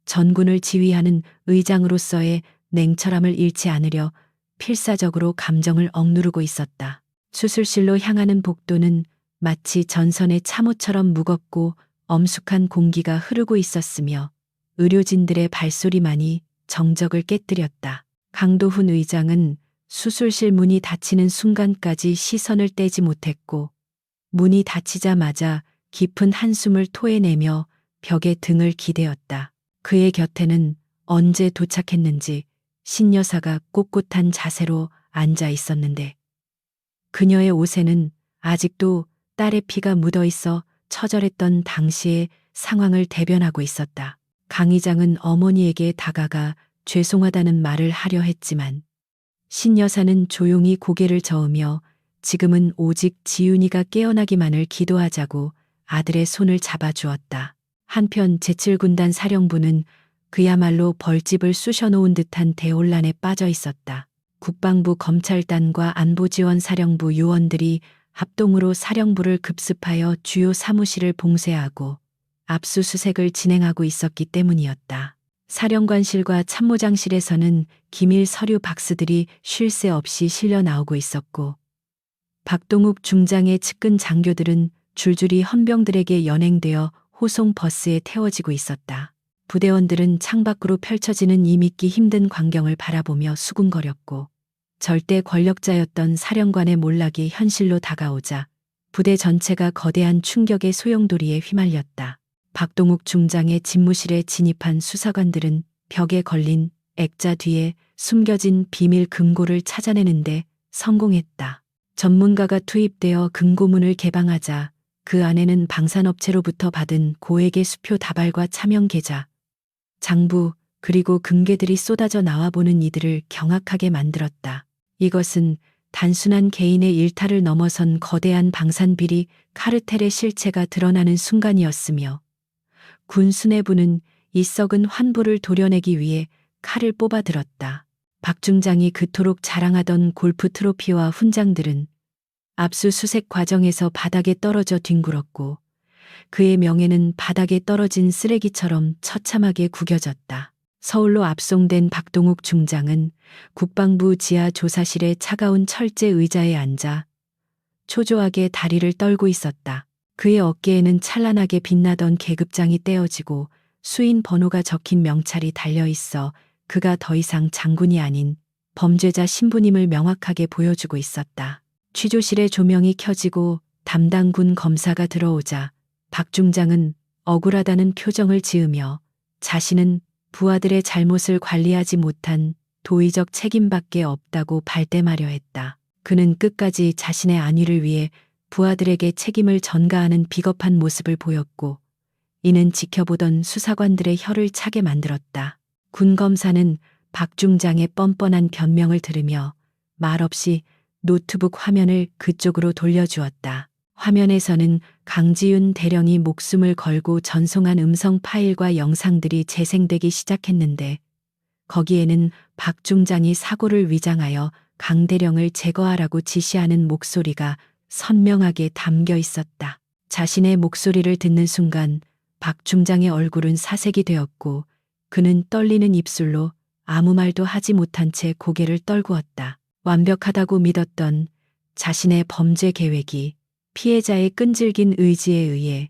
전군을 지휘하는 의장으로서의 냉철함을 잃지 않으려 필사적으로 감정을 억누르고 있었다. 수술실로 향하는 복도는 마치 전선의 참호처럼 무겁고 엄숙한 공기가 흐르고 있었으며 의료진들의 발소리만이 정적을 깨뜨렸다. 강도훈 의장은 수술실 문이 닫히는 순간까지 시선을 떼지 못했고 문이 닫히자마자 깊은 한숨을 토해내며 벽에 등을 기대었다. 그의 곁에는 언제 도착했는지 신여사가 꼿꼿한 자세로 앉아 있었는데 그녀의 옷에는 아직도 딸의 피가 묻어 있어 처절했던 당시의 상황을 대변하고 있었다. 강 의장은 어머니에게 다가가 죄송하다는 말을 하려 했지만 신여사는 조용히 고개를 저으며 지금은 오직 지윤이가 깨어나기만을 기도하자고 아들의 손을 잡아주었다. 한편 제7군단 사령부는 그야말로 벌집을 쑤셔놓은 듯한 대혼란에 빠져 있었다. 국방부 검찰단과 안보지원사령부 요원들이 합동으로 사령부를 급습하여 주요 사무실을 봉쇄하고 압수수색을 진행하고 있었기 때문이었다. 사령관실과 참모장실에서는 기밀 서류 박스들이 쉴 새 없이 실려 나오고 있었고 박동욱 중장의 측근 장교들은 줄줄이 헌병들에게 연행되어 호송 버스에 태워지고 있었다. 부대원들은 창밖으로 펼쳐지는 이 믿기 힘든 광경을 바라보며 수군거렸고 절대 권력자였던 사령관의 몰락이 현실로 다가오자 부대 전체가 거대한 충격의 소용돌이에 휘말렸다. 박동욱 중장의 집무실에 진입한 수사관들은 벽에 걸린 액자 뒤에 숨겨진 비밀 금고를 찾아내는데 성공했다. 전문가가 투입되어 금고문을 개방하자 그 안에는 방산업체로부터 받은 고액의 수표 다발과 차명 계좌, 장부 그리고 금괴들이 쏟아져 나와보는 이들을 경악하게 만들었다. 이것은 단순한 개인의 일탈을 넘어선 거대한 방산비리 카르텔의 실체가 드러나는 순간이었으며 군 수뇌부는 이 썩은 환부를 도려내기 위해 칼을 뽑아들었다. 박 중장이 그토록 자랑하던 골프 트로피와 훈장들은 압수수색 과정에서 바닥에 떨어져 뒹굴었고 그의 명예는 바닥에 떨어진 쓰레기처럼 처참하게 구겨졌다. 서울로 압송된 박동욱 중장은 국방부 지하 조사실의 차가운 철제 의자에 앉아 초조하게 다리를 떨고 있었다. 그의 어깨에는 찬란하게 빛나던 계급장이 떼어지고 수인 번호가 적힌 명찰이 달려있어 그가 더 이상 장군이 아닌 범죄자 신분임을 명확하게 보여주고 있었다. 취조실의 조명이 켜지고 담당 군 검사가 들어오자 박 중장은 억울하다는 표정을 지으며 자신은 부하들의 잘못을 관리하지 못한 도의적 책임밖에 없다고 발뺌하려 했다. 그는 끝까지 자신의 안위를 위해 부하들에게 책임을 전가하는 비겁한 모습을 보였고 이는 지켜보던 수사관들의 혀를 차게 만들었다. 군 검사는 박 중장의 뻔뻔한 변명을 들으며 말없이 노트북 화면을 그쪽으로 돌려주었다. 화면에서는 강지윤 대령이 목숨을 걸고 전송한 음성 파일과 영상들이 재생되기 시작했는데 거기에는 박 중장이 사고를 위장하여 강 대령을 제거하라고 지시하는 목소리가 선명하게 담겨 있었다. 자신의 목소리를 듣는 순간 박 중장의 얼굴은 사색이 되었고 그는 떨리는 입술로 아무 말도 하지 못한 채 고개를 떨구었다. 완벽하다고 믿었던 자신의 범죄 계획이 피해자의 끈질긴 의지에 의해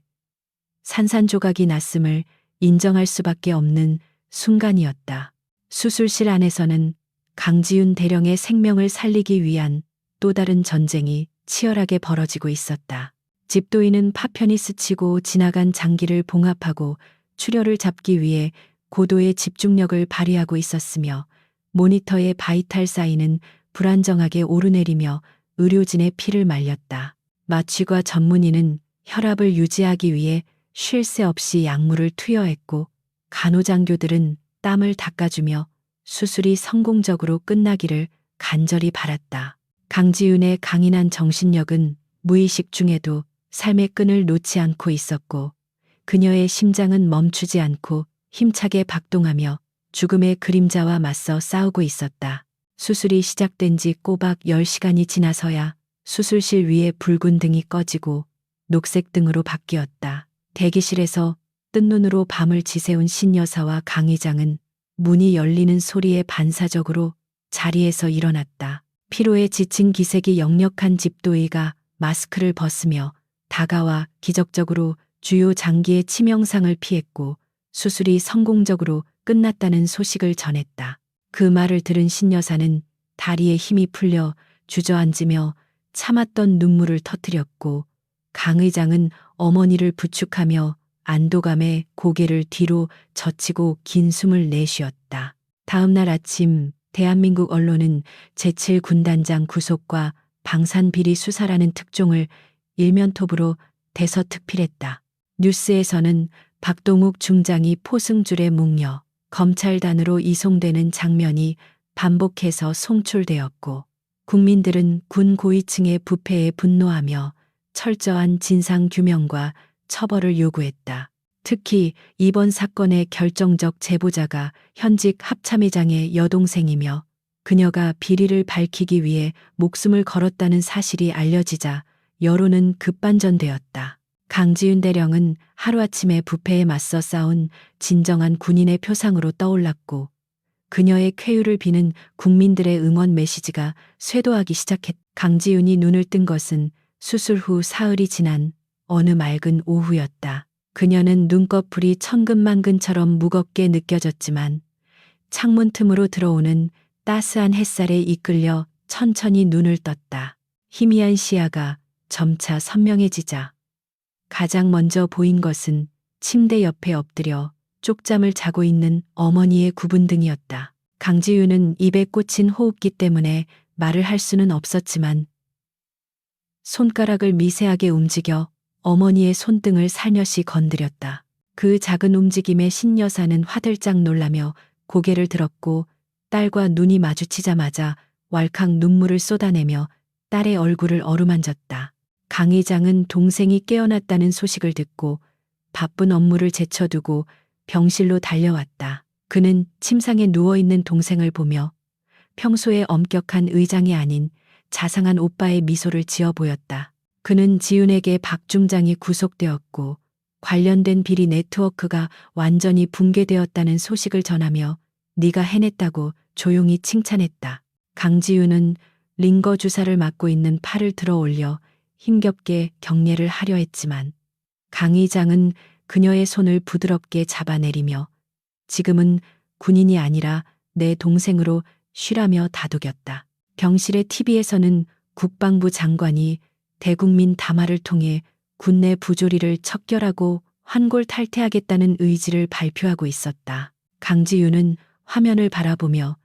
산산조각이 났음을 인정할 수밖에 없는 순간이었다. 수술실 안에서는 강지윤 대령의 생명을 살리기 위한 또 다른 전쟁이 치열하게 벌어지고 있었다. 집도인은 파편이 스치고 지나간 장기를 봉합하고 출혈을 잡기 위해 고도의 집중력을 발휘하고 있었으며 모니터의 바이탈 사인은 불안정하게 오르내리며 의료진의 피를 말렸다. 마취과 전문의는 혈압을 유지하기 위해 쉴 새 없이 약물을 투여했고 간호장교들은 땀을 닦아주며 수술이 성공적으로 끝나기를 간절히 바랐다. 강지윤의 강인한 정신력은 무의식 중에도 삶의 끈을 놓지 않고 있었고 그녀의 심장은 멈추지 않고 힘차게 박동하며 죽음의 그림자와 맞서 싸우고 있었다. 수술이 시작된 지 꼬박 10시간이 지나서야 수술실 위에 붉은 등이 꺼지고 녹색 등으로 바뀌었다. 대기실에서 뜬 눈으로 밤을 지새운 신여사와 강 의장은 문이 열리는 소리에 반사적으로 자리에서 일어났다. 피로에 지친 기색이 역력한 집도의가 마스크를 벗으며 다가와 기적적으로 주요 장기의 치명상을 피했고 수술이 성공적으로 끝났다는 소식을 전했다. 그 말을 들은 신여사는 다리에 힘이 풀려 주저앉으며 참았던 눈물을 터뜨렸고 강 의장은 어머니를 부축하며 안도감에 고개를 뒤로 젖히고 긴 숨을 내쉬었다. 다음 날 아침 대한민국 언론은 제7군단장 구속과 방산비리 수사라는 특종을 일면톱으로 대서특필했다. 뉴스에서는 박동욱 중장이 포승줄에 묶여 검찰단으로 이송되는 장면이 반복해서 송출되었고 국민들은 군 고위층의 부패에 분노하며 철저한 진상규명과 처벌을 요구했다. 특히 이번 사건의 결정적 제보자가 현직 합참의장의 여동생이며 그녀가 비리를 밝히기 위해 목숨을 걸었다는 사실이 알려지자 여론은 급반전되었다. 강지윤 대령은 하루아침에 부패에 맞서 싸운 진정한 군인의 표상으로 떠올랐고 그녀의 쾌유를 비는 국민들의 응원 메시지가 쇄도하기 시작했다. 강지윤이 눈을 뜬 것은 수술 후 사흘이 지난 어느 맑은 오후였다. 그녀는 눈꺼풀이 천근만근처럼 무겁게 느껴졌지만 창문 틈으로 들어오는 따스한 햇살에 이끌려 천천히 눈을 떴다. 희미한 시야가 점차 선명해지자 가장 먼저 보인 것은 침대 옆에 엎드려 쪽잠을 자고 있는 어머니의 굽은 등이었다. 강지윤은 입에 꽂힌 호흡기 때문에 말을 할 수는 없었지만 손가락을 미세하게 움직여 어머니의 손등을 살며시 건드렸다. 그 작은 움직임에 신여사는 화들짝 놀라며 고개를 들었고 딸과 눈이 마주치자마자 왈칵 눈물을 쏟아내며 딸의 얼굴을 어루만졌다. 강 의장은 동생이 깨어났다는 소식을 듣고 바쁜 업무를 제쳐두고 병실로 달려왔다. 그는 침상에 누워있는 동생을 보며 평소에 엄격한 의장이 아닌 자상한 오빠의 미소를 지어 보였다. 그는 지윤에게 박 중장이 구속되었고 관련된 비리 네트워크가 완전히 붕괴되었다는 소식을 전하며 네가 해냈다고 조용히 칭찬했다. 강지윤은 링거 주사를 맞고 있는 팔을 들어 올려 힘겹게 격려를 하려 했지만 강 의장은 그녀의 손을 부드럽게 잡아내리며 지금은 군인이 아니라 내 동생으로 쉬라며 다독였다. 병실의 TV에서는 국방부 장관이 대국민 담화를 통해 군내 부조리를 척결하고 환골탈퇴하겠다는 의지를 발표하고 있었다. 강지윤은 화면을 바라보며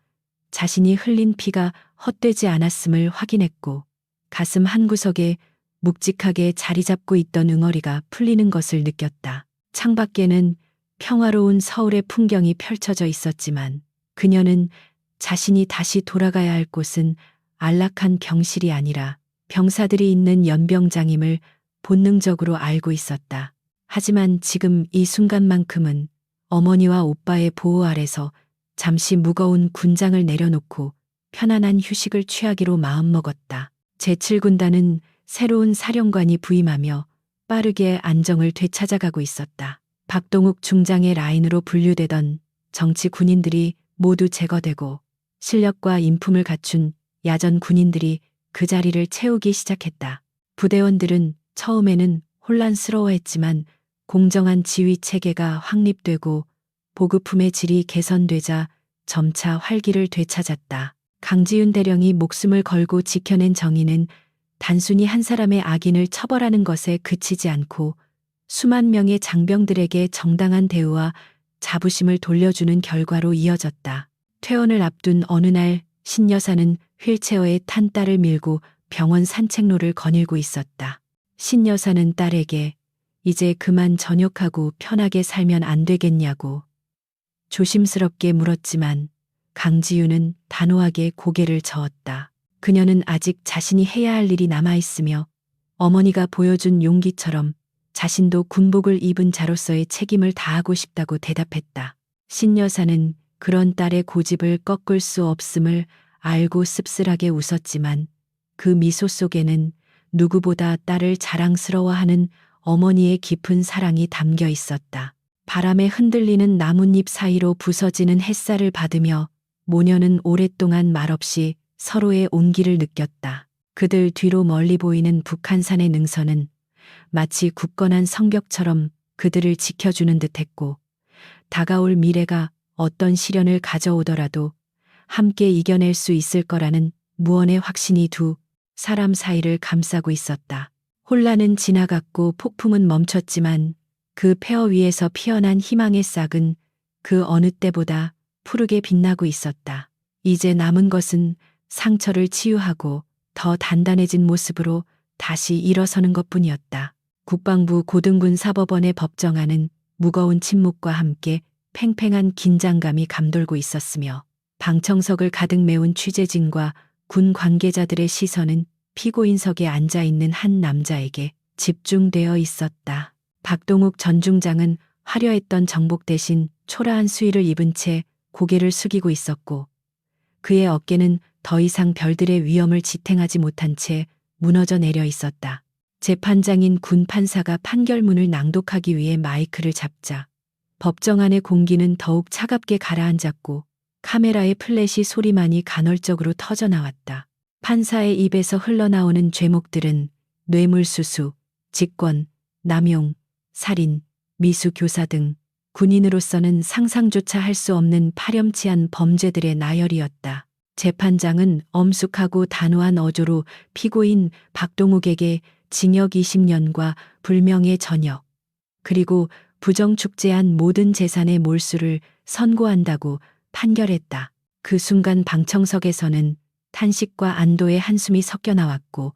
자신이 흘린 피가 헛되지 않았음을 확인했고 가슴 한구석에 묵직하게 자리 잡고 있던 응어리가 풀리는 것을 느꼈다. 창밖에는 평화로운 서울의 풍경이 펼쳐져 있었지만 그녀는 자신이 다시 돌아가야 할 곳은 안락한 병실이 아니라 병사들이 있는 연병장임을 본능적으로 알고 있었다. 하지만 지금 이 순간만큼은 어머니와 오빠의 보호 아래서 잠시 무거운 군장을 내려놓고 편안한 휴식을 취하기로 마음먹었다. 제7군단은 새로운 사령관이 부임하며 빠르게 안정을 되찾아가고 있었다. 박동욱 중장의 라인으로 분류되던 정치 군인들이 모두 제거되고 실력과 인품을 갖춘 야전 군인들이 그 자리를 채우기 시작했다. 부대원들은 처음에는 혼란스러워했지만 공정한 지휘 체계가 확립되고 보급품의 질이 개선되자 점차 활기를 되찾았다. 강지윤 대령이 목숨을 걸고 지켜낸 정의는 단순히 한 사람의 악인을 처벌하는 것에 그치지 않고 수만 명의 장병들에게 정당한 대우와 자부심을 돌려주는 결과로 이어졌다. 퇴원을 앞둔 어느 날 신 여사는 휠체어에 탄 딸을 밀고 병원 산책로를 거닐고 있었다. 신 여사는 딸에게 이제 그만 전역하고 편하게 살면 안 되겠냐고 조심스럽게 물었지만 강지윤은 단호하게 고개를 저었다. 그녀는 아직 자신이 해야 할 일이 남아있으며 어머니가 보여준 용기처럼 자신도 군복을 입은 자로서의 책임을 다하고 싶다고 대답했다. 신 여사는 그런 딸의 고집을 꺾을 수 없음을 알고 씁쓸하게 웃었지만 그 미소 속에는 누구보다 딸을 자랑스러워하는 어머니의 깊은 사랑이 담겨 있었다. 바람에 흔들리는 나뭇잎 사이로 부서지는 햇살을 받으며 모녀는 오랫동안 말없이 서로의 온기를 느꼈다. 그들 뒤로 멀리 보이는 북한산의 능선은 마치 굳건한 성벽처럼 그들을 지켜주는 듯했고 다가올 미래가 어떤 시련을 가져오더라도 함께 이겨낼 수 있을 거라는 무언의 확신이 두 사람 사이를 감싸고 있었다. 혼란은 지나갔고 폭풍은 멈췄지만 그 폐허 위에서 피어난 희망의 싹은 그 어느 때보다 푸르게 빛나고 있었다. 이제 남은 것은 상처를 치유하고 더 단단해진 모습으로 다시 일어서는 것뿐이었다. 국방부 고등군 사법원의 법정안은 무거운 침묵과 함께 팽팽한 긴장감이 감돌고 있었으며 방청석을 가득 메운 취재진과 군 관계자들의 시선은 피고인석에 앉아있는 한 남자에게 집중되어 있었다. 박동욱 전 중장은 화려했던 정복 대신 초라한 수의를 입은 채 고개를 숙이고 있었고 그의 어깨는 더 이상 별들의 위험을 지탱하지 못한 채 무너져 내려 있었다. 재판장인 군 판사가 판결문을 낭독하기 위해 마이크를 잡자 법정 안의 공기는 더욱 차갑게 가라앉았고 카메라의 플래시 소리만이 간헐적으로 터져나왔다. 판사의 입에서 흘러나오는 죄목들은 뇌물수수, 직권, 남용, 살인, 미수교사 등 군인으로서는 상상조차 할 수 없는 파렴치한 범죄들의 나열이었다. 재판장은 엄숙하고 단호한 어조로 피고인 박동욱에게 징역 20년과 불명예 전역, 그리고 부정축제한 모든 재산의 몰수를 선고한다고 판결했다. 그 순간 방청석에서는 탄식과 안도의 한숨이 섞여 나왔고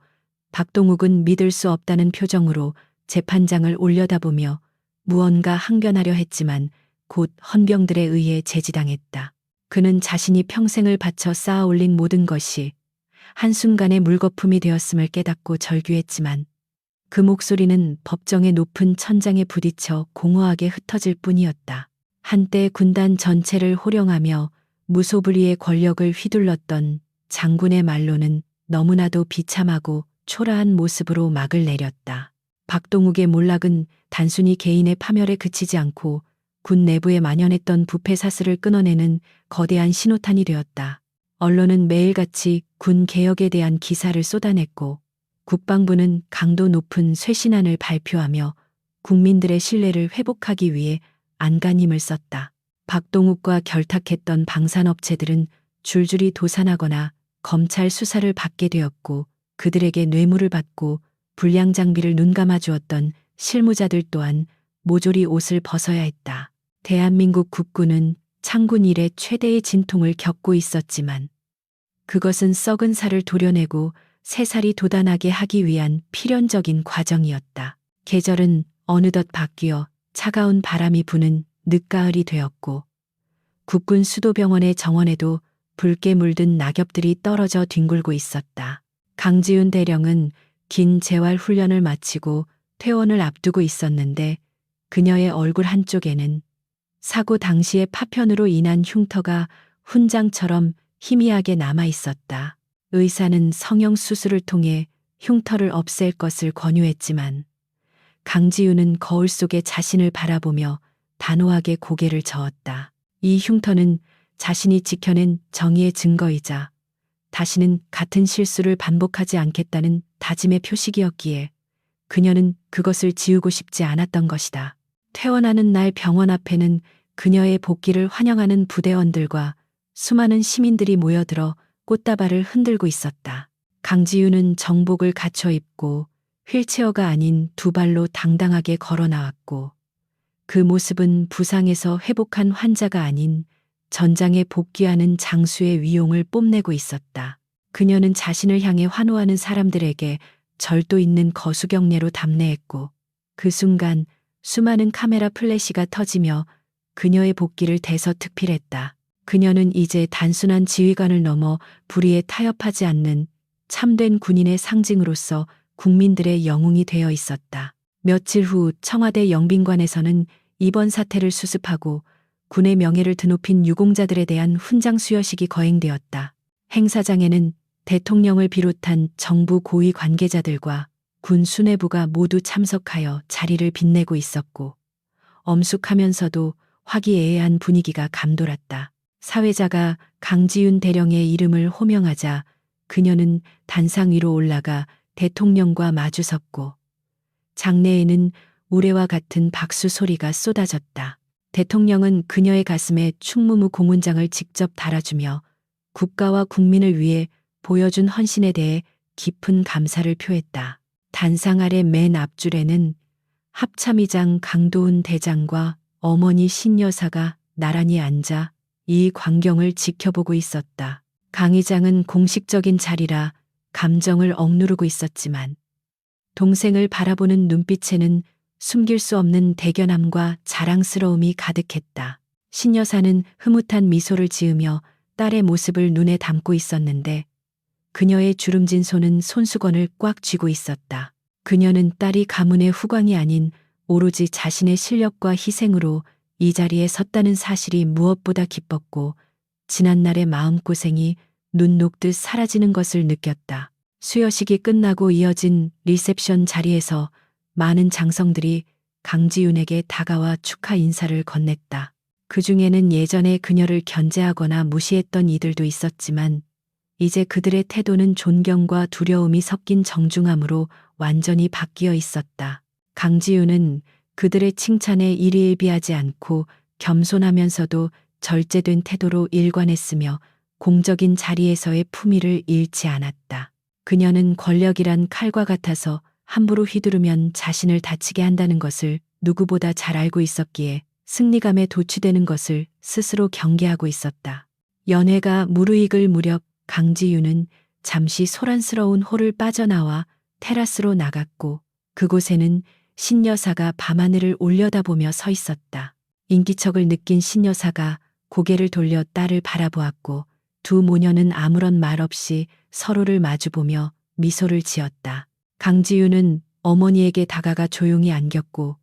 박동욱은 믿을 수 없다는 표정으로 재판장을 올려다보며 무언가 항변하려 했지만 곧 헌병들에 의해 제지당했다. 그는 자신이 평생을 바쳐 쌓아 올린 모든 것이 한순간의 물거품이 되었음을 깨닫고 절규했지만 그 목소리는 법정의 높은 천장에 부딪혀 공허하게 흩어질 뿐이었다. 한때 군단 전체를 호령하며 무소불위의 권력을 휘둘렀던 장군의 말로는 너무나도 비참하고 초라한 모습으로 막을 내렸다. 박동욱의 몰락은 단순히 개인의 파멸에 그치지 않고 군 내부에 만연했던 부패 사슬을 끊어내는 거대한 신호탄이 되었다. 언론은 매일같이 군 개혁에 대한 기사를 쏟아냈고 국방부는 강도 높은 쇄신안을 발표하며 국민들의 신뢰를 회복하기 위해 안간힘을 썼다. 박동욱과 결탁했던 방산업체들은 줄줄이 도산하거나 검찰 수사를 받게 되었고 그들에게 뇌물을 받고 불량 장비를 눈감아 주었던 실무자들 또한 모조리 옷을 벗어야 했다. 대한민국 국군은 창군 이래 최대의 진통을 겪고 있었지만 그것은 썩은 살을 도려내고 새 살이 돋아나게 하기 위한 필연적인 과정이었다. 계절은 어느덧 바뀌어 차가운 바람이 부는 늦가을이 되었고 국군 수도병원의 정원에도 붉게 물든 낙엽들이 떨어져 뒹굴고 있었다. 강지훈 대령은 긴 재활 훈련을 마치고 퇴원을 앞두고 있었는데 그녀의 얼굴 한쪽에는 사고 당시의 파편으로 인한 흉터가 훈장처럼 희미하게 남아 있었다. 의사는 성형 수술을 통해 흉터를 없앨 것을 권유했지만 강지훈은 거울 속에 자신을 바라보며 단호하게 고개를 저었다. 이 흉터는 자신이 지켜낸 정의의 증거이자 다시는 같은 실수를 반복하지 않겠다는 다짐의 표식이었기에 그녀는 그것을 지우고 싶지 않았던 것이다. 퇴원하는 날 병원 앞에는 그녀의 복귀를 환영하는 부대원들과 수많은 시민들이 모여들어 꽃다발을 흔들고 있었다. 강지윤은 정복을 갖춰 입고 휠체어가 아닌 두 발로 당당하게 걸어 나왔고 그 모습은 부상에서 회복한 환자가 아닌 전장에 복귀하는 장수의 위용을 뽐내고 있었다. 그녀는 자신을 향해 환호하는 사람들에게 절도 있는 거수경례로 답례했고 그 순간 수많은 카메라 플래시가 터지며 그녀의 복귀를 대서특필했다. 그녀는 이제 단순한 지휘관을 넘어 불의에 타협하지 않는 참된 군인의 상징으로서 국민들의 영웅이 되어 있었다. 며칠 후 청와대 영빈관에서는 이번 사태를 수습하고 군의 명예를 드높인 유공자들에 대한 훈장 수여식이 거행되었다. 행사장에는 대통령을 비롯한 정부 고위 관계자들과 군 수뇌부가 모두 참석하여 자리를 빛내고 있었고 엄숙하면서도 화기애애한 분위기가 감돌았다. 사회자가 강지윤 대령의 이름을 호명하자 그녀는 단상 위로 올라가 대통령과 마주섰고 장내에는 우레와 같은 박수 소리가 쏟아졌다. 대통령은 그녀의 가슴에 충무무 공훈장을 직접 달아주며 국가와 국민을 위해 보여준 헌신에 대해 깊은 감사를 표했다. 단상 아래 맨 앞줄에는 합참의장 강도훈 대장과 어머니 신여사가 나란히 앉아 이 광경을 지켜보고 있었다. 강 의장은 공식적인 자리라 감정을 억누르고 있었지만 동생을 바라보는 눈빛에는 숨길 수 없는 대견함과 자랑스러움이 가득했다. 신여사는 흐뭇한 미소를 지으며 딸의 모습을 눈에 담고 있었는데 그녀의 주름진 손은 손수건을 꽉 쥐고 있었다. 그녀는 딸이 가문의 후광이 아닌 오로지 자신의 실력과 희생으로 이 자리에 섰다는 사실이 무엇보다 기뻤고 지난날의 마음고생이 눈 녹듯 사라지는 것을 느꼈다. 수여식이 끝나고 이어진 리셉션 자리에서 많은 장성들이 강지윤에게 다가와 축하 인사를 건넸다. 그 중에는 예전에 그녀를 견제하거나 무시했던 이들도 있었지만 이제 그들의 태도는 존경과 두려움이 섞인 정중함으로 완전히 바뀌어 있었다. 강지윤은 그들의 칭찬에 일희일비하지 않고 겸손하면서도 절제된 태도로 일관했으며 공적인 자리에서의 품위를 잃지 않았다. 그녀는 권력이란 칼과 같아서 함부로 휘두르면 자신을 다치게 한다는 것을 누구보다 잘 알고 있었기에 승리감에 도취되는 것을 스스로 경계하고 있었다. 연회가 무르익을 무렵 강지윤은 잠시 소란스러운 홀을 빠져나와 테라스로 나갔고 그곳에는 신여사가 밤하늘을 올려다보며 서 있었다. 인기척을 느낀 신여사가 고개를 돌려 딸을 바라보았고 두 모녀는 아무런 말 없이 서로를 마주보며 미소를 지었다. 강지윤은 어머니에게 다가가 조용히 안겼고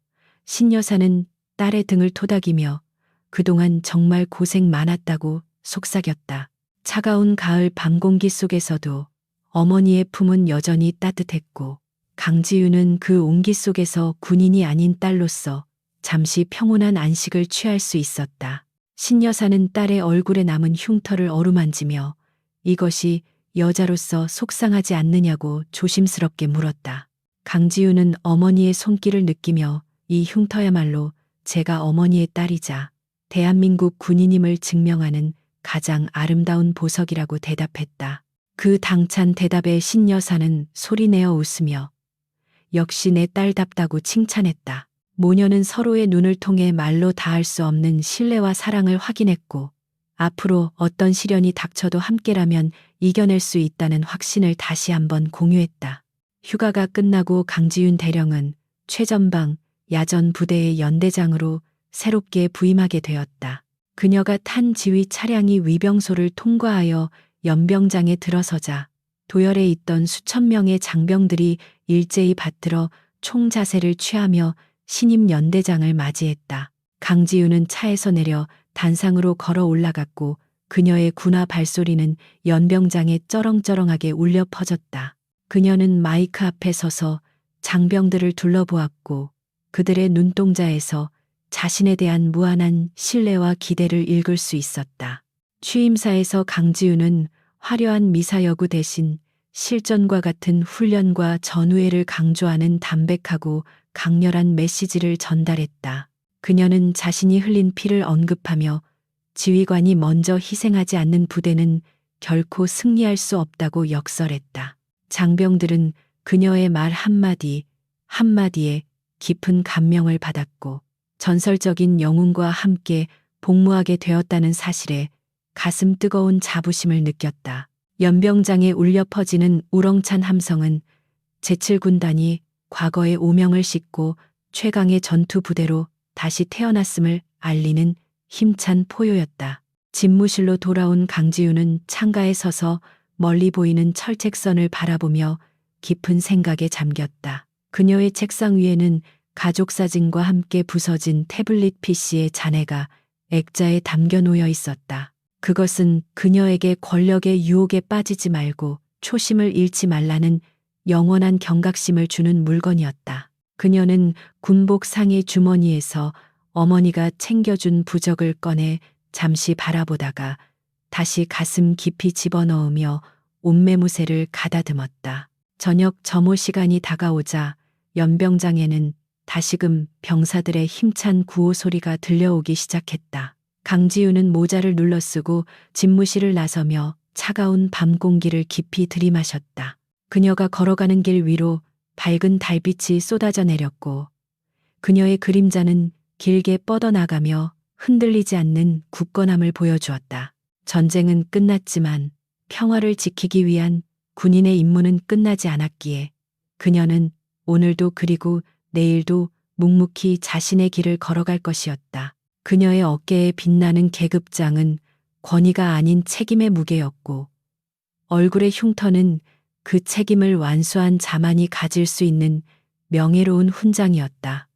신여사는 딸의 등을 토닥이며 그동안 정말 고생 많았다고 속삭였다. 차가운 가을 밤 공기 속에서도 어머니의 품은 여전히 따뜻했고 강지윤은 그 온기 속에서 군인이 아닌 딸로서 잠시 평온한 안식을 취할 수 있었다. 신여사는 딸의 얼굴에 남은 흉터를 어루만지며 이것이 여자로서 속상하지 않느냐고 조심스럽게 물었다. 강지윤은 어머니의 손길을 느끼며 이 흉터야말로 제가 어머니의 딸이자 대한민국 군인임을 증명하는 가장 아름다운 보석이라고 대답했다. 그 당찬 대답에 신여사는 소리내어 웃으며 역시 내 딸답다고 칭찬했다. 모녀는 서로의 눈을 통해 말로 다할 수 없는 신뢰와 사랑을 확인했고, 앞으로 어떤 시련이 닥쳐도 함께라면 이겨낼 수 있다는 확신을 다시 한번 공유했다. 휴가가 끝나고 강지윤 대령은 최전방 야전 부대의 연대장으로 새롭게 부임하게 되었다. 그녀가 탄 지휘 차량이 위병소를 통과하여 연병장에 들어서자 도열에 있던 수천 명의 장병들이 일제히 받들어 총자세를 취하며 신임 연대장을 맞이했다. 강지윤은 차에서 내려 단상으로 걸어 올라갔고 그녀의 군화 발소리는 연병장에 쩌렁쩌렁하게 울려 퍼졌다. 그녀는 마이크 앞에 서서 장병들을 둘러보았고 그들의 눈동자에서 자신에 대한 무한한 신뢰와 기대를 읽을 수 있었다. 취임사에서 강지윤은 화려한 미사여구 대신 실전과 같은 훈련과 전우회를 강조하는 담백하고 강렬한 메시지를 전달했다. 그녀는 자신이 흘린 피를 언급하며 지휘관이 먼저 희생하지 않는 부대는 결코 승리할 수 없다고 역설했다. 장병들은 그녀의 말 한마디 한마디에 깊은 감명을 받았고 전설적인 영웅과 함께 복무하게 되었다는 사실에 가슴 뜨거운 자부심을 느꼈다. 연병장에 울려 퍼지는 우렁찬 함성은 제7군단이 과거의 오명을 싣고 최강의 전투 부대로 다시 태어났음을 알리는 힘찬 포효였다. 집무실로 돌아온 강지윤은 창가에 서서 멀리 보이는 철책선을 바라보며 깊은 생각에 잠겼다. 그녀의 책상 위에는 가족 사진과 함께 부서진 태블릿 PC의 잔해가 액자에 담겨 놓여 있었다. 그것은 그녀에게 권력의 유혹에 빠지지 말고 초심을 잃지 말라는 영원한 경각심을 주는 물건이었다. 그녀는 군복 상의 주머니에서 어머니가 챙겨준 부적을 꺼내 잠시 바라보다가 다시 가슴 깊이 집어넣으며 옷매무새를 가다듬었다. 저녁 점호 시간이 다가오자 연병장에는 다시금 병사들의 힘찬 구호 소리가 들려오기 시작했다. 강지윤은 모자를 눌러쓰고 집무실을 나서며 차가운 밤 공기를 깊이 들이마셨다. 그녀가 걸어가는 길 위로 밝은 달빛이 쏟아져 내렸고 그녀의 그림자는 길게 뻗어나가며 흔들리지 않는 굳건함을 보여주었다. 전쟁은 끝났지만 평화를 지키기 위한 군인의 임무는 끝나지 않았기에 그녀는 오늘도 그리고 내일도 묵묵히 자신의 길을 걸어갈 것이었다. 그녀의 어깨에 빛나는 계급장은 권위가 아닌 책임의 무게였고 얼굴의 흉터는 그 책임을 완수한 자만이 가질 수 있는 명예로운 훈장이었다.